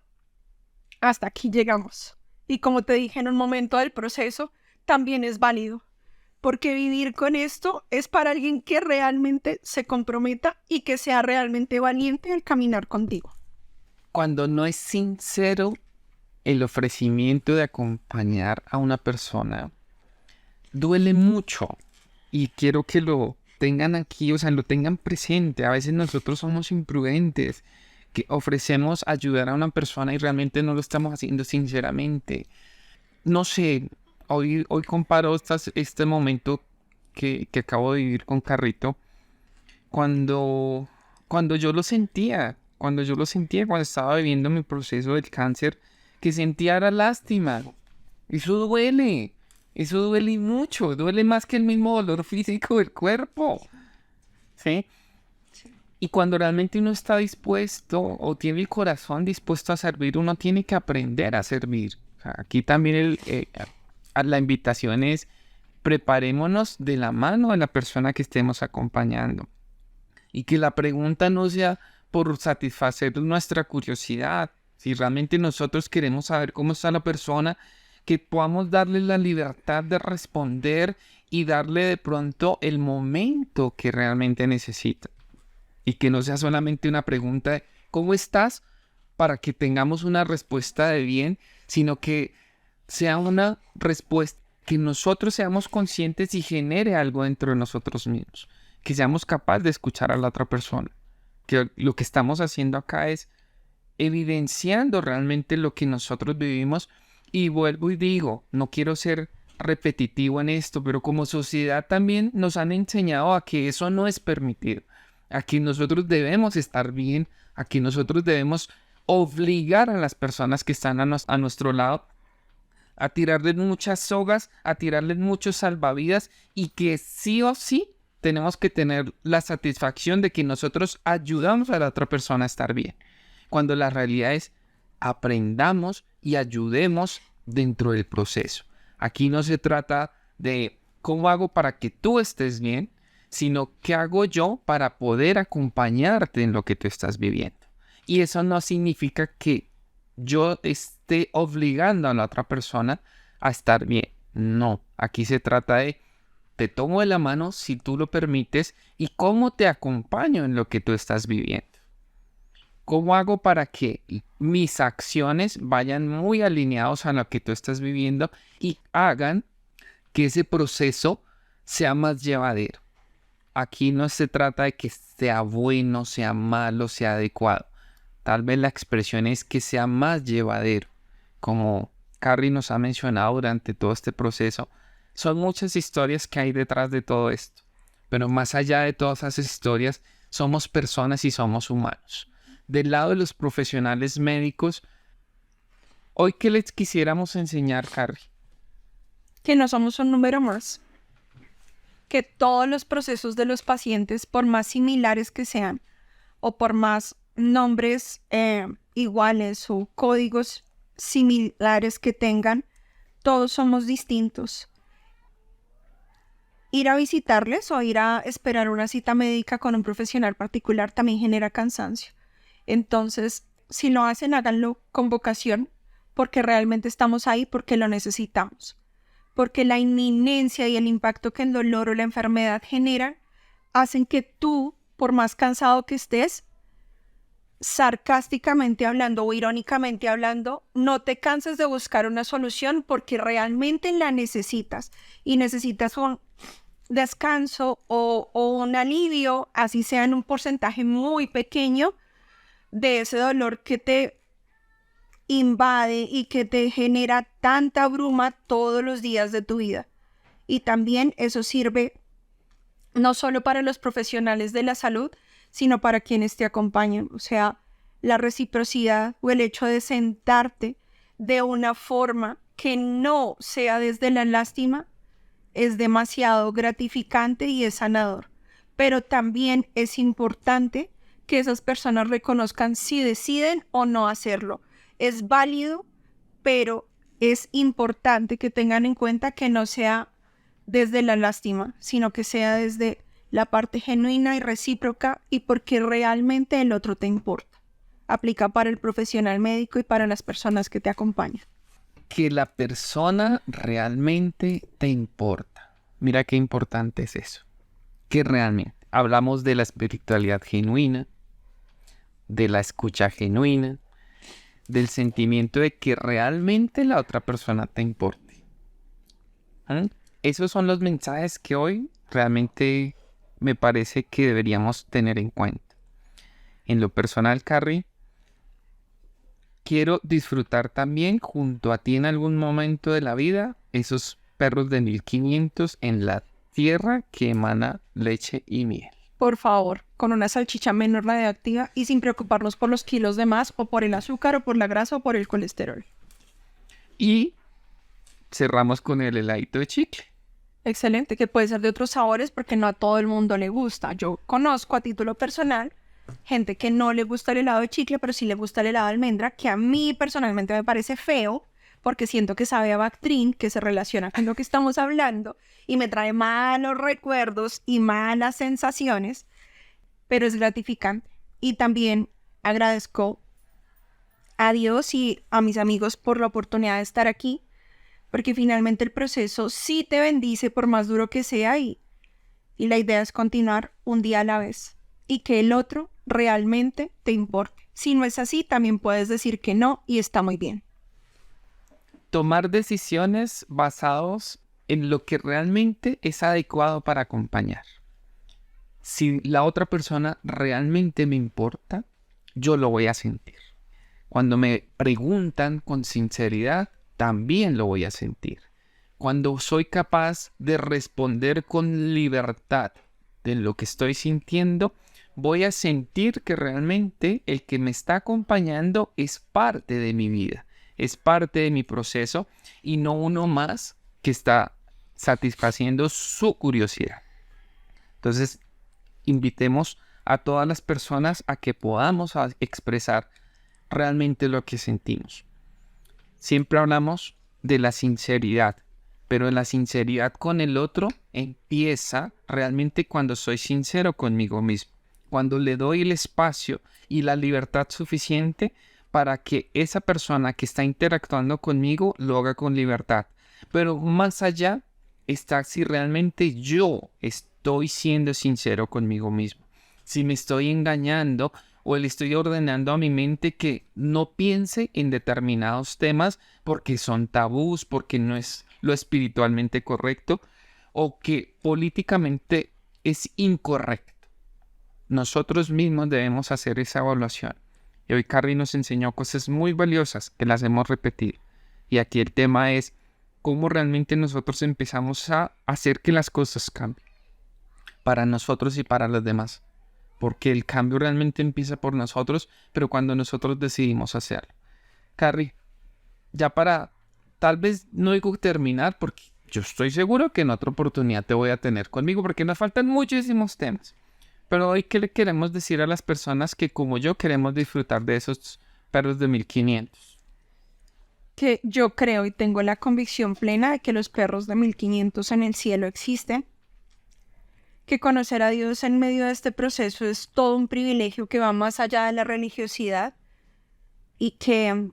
hasta aquí llegamos. Y como te dije en un momento del proceso, también es válido, porque vivir con esto es para alguien que realmente se comprometa y que sea realmente valiente al caminar contigo. Cuando no es sincero el ofrecimiento de acompañar a una persona, duele mucho, y quiero que lo tengan aquí, o sea, lo tengan presente. A veces nosotros somos imprudentes, que ofrecemos ayudar a una persona y realmente no lo estamos haciendo sinceramente. No sé, hoy comparo este momento que acabo de vivir con Carrito, cuando yo lo sentía, cuando estaba viviendo mi proceso del cáncer, que sentía la lástima. Eso duele y mucho, duele más que el mismo dolor físico del cuerpo, ¿sí? Y cuando realmente uno está dispuesto o tiene el corazón dispuesto a servir, uno tiene que aprender a servir. O sea, aquí también la invitación es: preparémonos de la mano de la persona que estemos acompañando. Y que la pregunta no sea por satisfacer nuestra curiosidad. Si realmente nosotros queremos saber cómo está la persona, que podamos darle la libertad de responder y darle de pronto el momento que realmente necesita. Y que no sea solamente una pregunta de ¿cómo estás?, para que tengamos una respuesta de bien, sino que sea una respuesta que nosotros seamos conscientes y genere algo dentro de nosotros mismos. Que seamos capaces de escuchar a la otra persona. Que lo que estamos haciendo acá es evidenciando realmente lo que nosotros vivimos. Y vuelvo y digo, no quiero ser repetitivo en esto, pero como sociedad también nos han enseñado a que eso no es permitido. A que nosotros debemos estar bien, a que nosotros debemos obligar a las personas que están a nuestro lado a tirarles muchas sogas, a tirarles muchos salvavidas, y que sí o sí tenemos que tener la satisfacción de que nosotros ayudamos a la otra persona a estar bien. Cuando la realidad es: aprendamos y ayudemos dentro del proceso. Aquí no se trata de cómo hago para que tú estés bien, sino qué hago yo para poder acompañarte en lo que tú estás viviendo. Y eso no significa que yo esté obligando a la otra persona a estar bien. No, aquí se trata de: te tomo de la mano si tú lo permites, y cómo te acompaño en lo que tú estás viviendo. ¿Cómo hago para que mis acciones vayan muy alineados a lo que tú estás viviendo y hagan que ese proceso sea más llevadero? Aquí no se trata de que sea bueno, sea malo, sea adecuado. Tal vez la expresión es que sea más llevadero. Como Carrie nos ha mencionado durante todo este proceso, son muchas historias que hay detrás de todo esto. Pero más allá de todas esas historias, somos personas y somos humanos. Del lado de los profesionales médicos, hoy, ¿qué les quisiéramos enseñar, Carrie? Que no somos un número más. Que todos los procesos de los pacientes, por más similares que sean, o por más nombres iguales o códigos similares que tengan, todos somos distintos. Ir a visitarles o ir a esperar una cita médica con un profesional particular también genera cansancio. Entonces, si lo hacen, háganlo con vocación, porque realmente estamos ahí, porque lo necesitamos. Porque la inminencia y el impacto que el dolor o la enfermedad generan hacen que tú, por más cansado que estés, sarcásticamente hablando o irónicamente hablando, no te canses de buscar una solución porque realmente la necesitas y necesitas un descanso o un alivio, así sea en un porcentaje muy pequeño de ese dolor que te invade y que te genera tanta bruma todos los días de tu vida. Y también eso sirve no solo para los profesionales de la salud, sino para quienes te acompañan. O sea, la reciprocidad o el hecho de sentarte de una forma que no sea desde la lástima es demasiado gratificante y es sanador. Pero también es importante que esas personas reconozcan si deciden o no hacerlo. Es válido, pero es importante que tengan en cuenta que no sea desde la lástima, sino que sea desde la parte genuina y recíproca y porque realmente el otro te importa. Aplica para el profesional médico y para las personas que te acompañan. Que la persona realmente te importa. Mira qué importante es eso. Que realmente hablamos de la espiritualidad genuina, de la escucha genuina, del sentimiento de que realmente la otra persona te importe. Esos son los mensajes que hoy realmente me parece que deberíamos tener en cuenta. En lo personal, Carrie, quiero disfrutar también junto a ti en algún momento de la vida esos perros de 1500 en la tierra que emana leche y miel. Por favor, con una salchicha menos radiactiva y sin preocuparnos por los kilos de más o por el azúcar o por la grasa o por el colesterol. Y cerramos con el heladito de chicle. Excelente, que puede ser de otros sabores porque no a todo el mundo le gusta. Yo conozco a título personal gente que no le gusta el helado de chicle, pero sí le gusta el helado de almendra, que a mí personalmente me parece feo porque siento que sabe a Bactrin, que se relaciona con lo que estamos hablando y me trae malos recuerdos y malas sensaciones, pero es gratificante. Y también agradezco a Dios y a mis amigos por la oportunidad de estar aquí, porque finalmente el proceso sí te bendice por más duro que sea y la idea es continuar un día a la vez y que el otro realmente te importe. Si no es así, también puedes decir que no y está muy bien. Tomar decisiones basadas en lo que realmente es adecuado para acompañar. Si la otra persona realmente me importa, yo lo voy a sentir. Cuando me preguntan con sinceridad, también lo voy a sentir. Cuando soy capaz de responder con libertad de lo que estoy sintiendo, voy a sentir que realmente el que me está acompañando es parte de mi vida, es parte de mi proceso y no uno más que está satisfaciendo su curiosidad. Entonces, invitemos a todas las personas a que podamos expresar realmente lo que sentimos. Siempre hablamos de la sinceridad, pero la sinceridad con el otro empieza realmente cuando soy sincero conmigo mismo, cuando le doy el espacio y la libertad suficiente para que esa persona que está interactuando conmigo lo haga con libertad. Pero más allá está si realmente yo estoy siendo sincero conmigo mismo, si me estoy engañando o le estoy ordenando a mi mente que no piense en determinados temas porque son tabús, porque no es lo espiritualmente correcto o que políticamente es incorrecto. Nosotros mismos debemos hacer esa evaluación. Y hoy Carrie nos enseñó cosas muy valiosas que las hemos repetido. Y aquí el tema es cómo realmente nosotros empezamos a hacer que las cosas cambien para nosotros y para los demás. Porque el cambio realmente empieza por nosotros, pero cuando nosotros decidimos hacerlo. Carrie, ya para, tal vez no digo terminar, porque yo estoy seguro que en otra oportunidad te voy a tener conmigo, porque nos faltan muchísimos temas. Pero hoy, ¿qué le queremos decir a las personas que como yo queremos disfrutar de esos perros de 1500? Que yo creo y tengo la convicción plena de que los perros de 1500 en el cielo existen, que conocer a Dios en medio de este proceso es todo un privilegio que va más allá de la religiosidad y que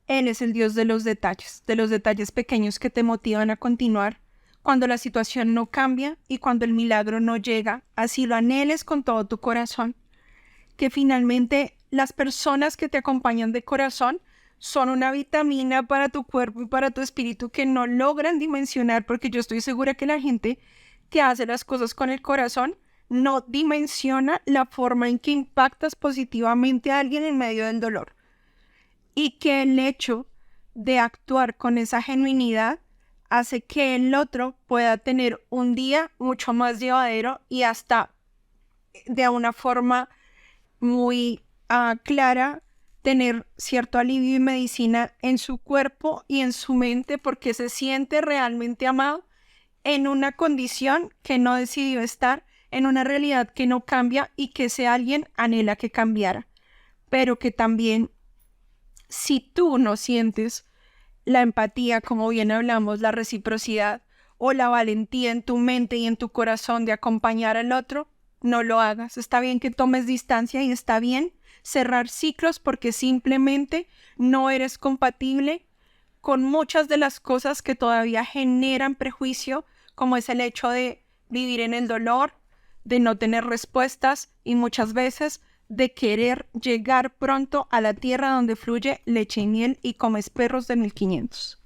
Él es el Dios de los detalles pequeños que te motivan a continuar cuando la situación no cambia y cuando el milagro no llega, así lo anheles con todo tu corazón. Que finalmente las personas que te acompañan de corazón son una vitamina para tu cuerpo y para tu espíritu que no logran dimensionar, porque yo estoy segura que la gente que hace las cosas con el corazón no dimensiona la forma en que impactas positivamente a alguien en medio del dolor. Y que el hecho de actuar con esa genuinidad hace que el otro pueda tener un día mucho más llevadero y hasta de una forma muy clara tener cierto alivio y medicina en su cuerpo y en su mente porque se siente realmente amado en una condición que no decidió estar, en una realidad que no cambia y que ese alguien anhela que cambiara. Pero que también, si tú no sientes la empatía, como bien hablamos, la reciprocidad o la valentía en tu mente y en tu corazón de acompañar al otro, no lo hagas. Está bien que tomes distancia y está bien cerrar ciclos porque simplemente no eres compatible con muchas de las cosas que todavía generan prejuicio, como es el hecho de vivir en el dolor, de no tener respuestas y muchas veces de querer llegar pronto a la tierra donde fluye leche y miel y comes perros de 1500.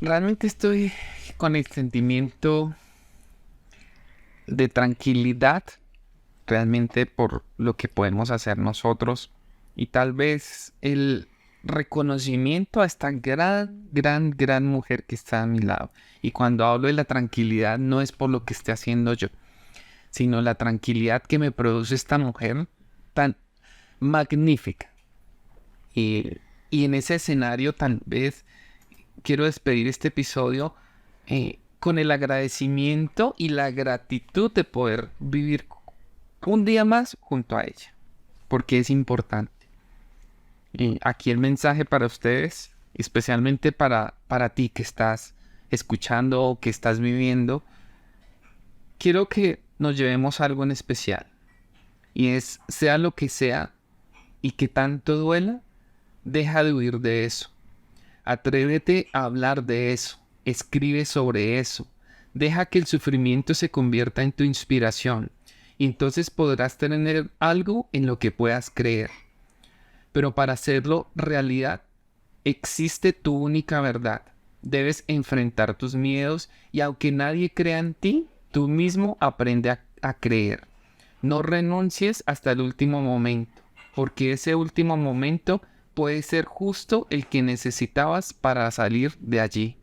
Realmente estoy con el sentimiento de tranquilidad, realmente por lo que podemos hacer nosotros y tal vez el reconocimiento a esta gran mujer que está a mi lado. Y cuando hablo de la tranquilidad no es por lo que esté haciendo yo, sino la tranquilidad que me produce esta mujer tan magnífica. Y en ese escenario tal vez quiero despedir este episodio con el agradecimiento y la gratitud de poder vivir un día más junto a ella, porque es importante. Y aquí el mensaje para ustedes, especialmente para ti que estás escuchando o que estás viviendo, quiero que nos llevemos algo en especial. Y es, sea lo que sea y que tanto duela, deja de huir de eso. Atrévete a hablar de eso. Escribe sobre eso. Deja que el sufrimiento se convierta en tu inspiración. Y entonces podrás tener algo en lo que puedas creer. Pero para hacerlo realidad, existe tu única verdad. Debes enfrentar tus miedos y aunque nadie crea en ti, tú mismo aprende a creer. No renuncies hasta el último momento, porque ese último momento puede ser justo el que necesitabas para salir de allí.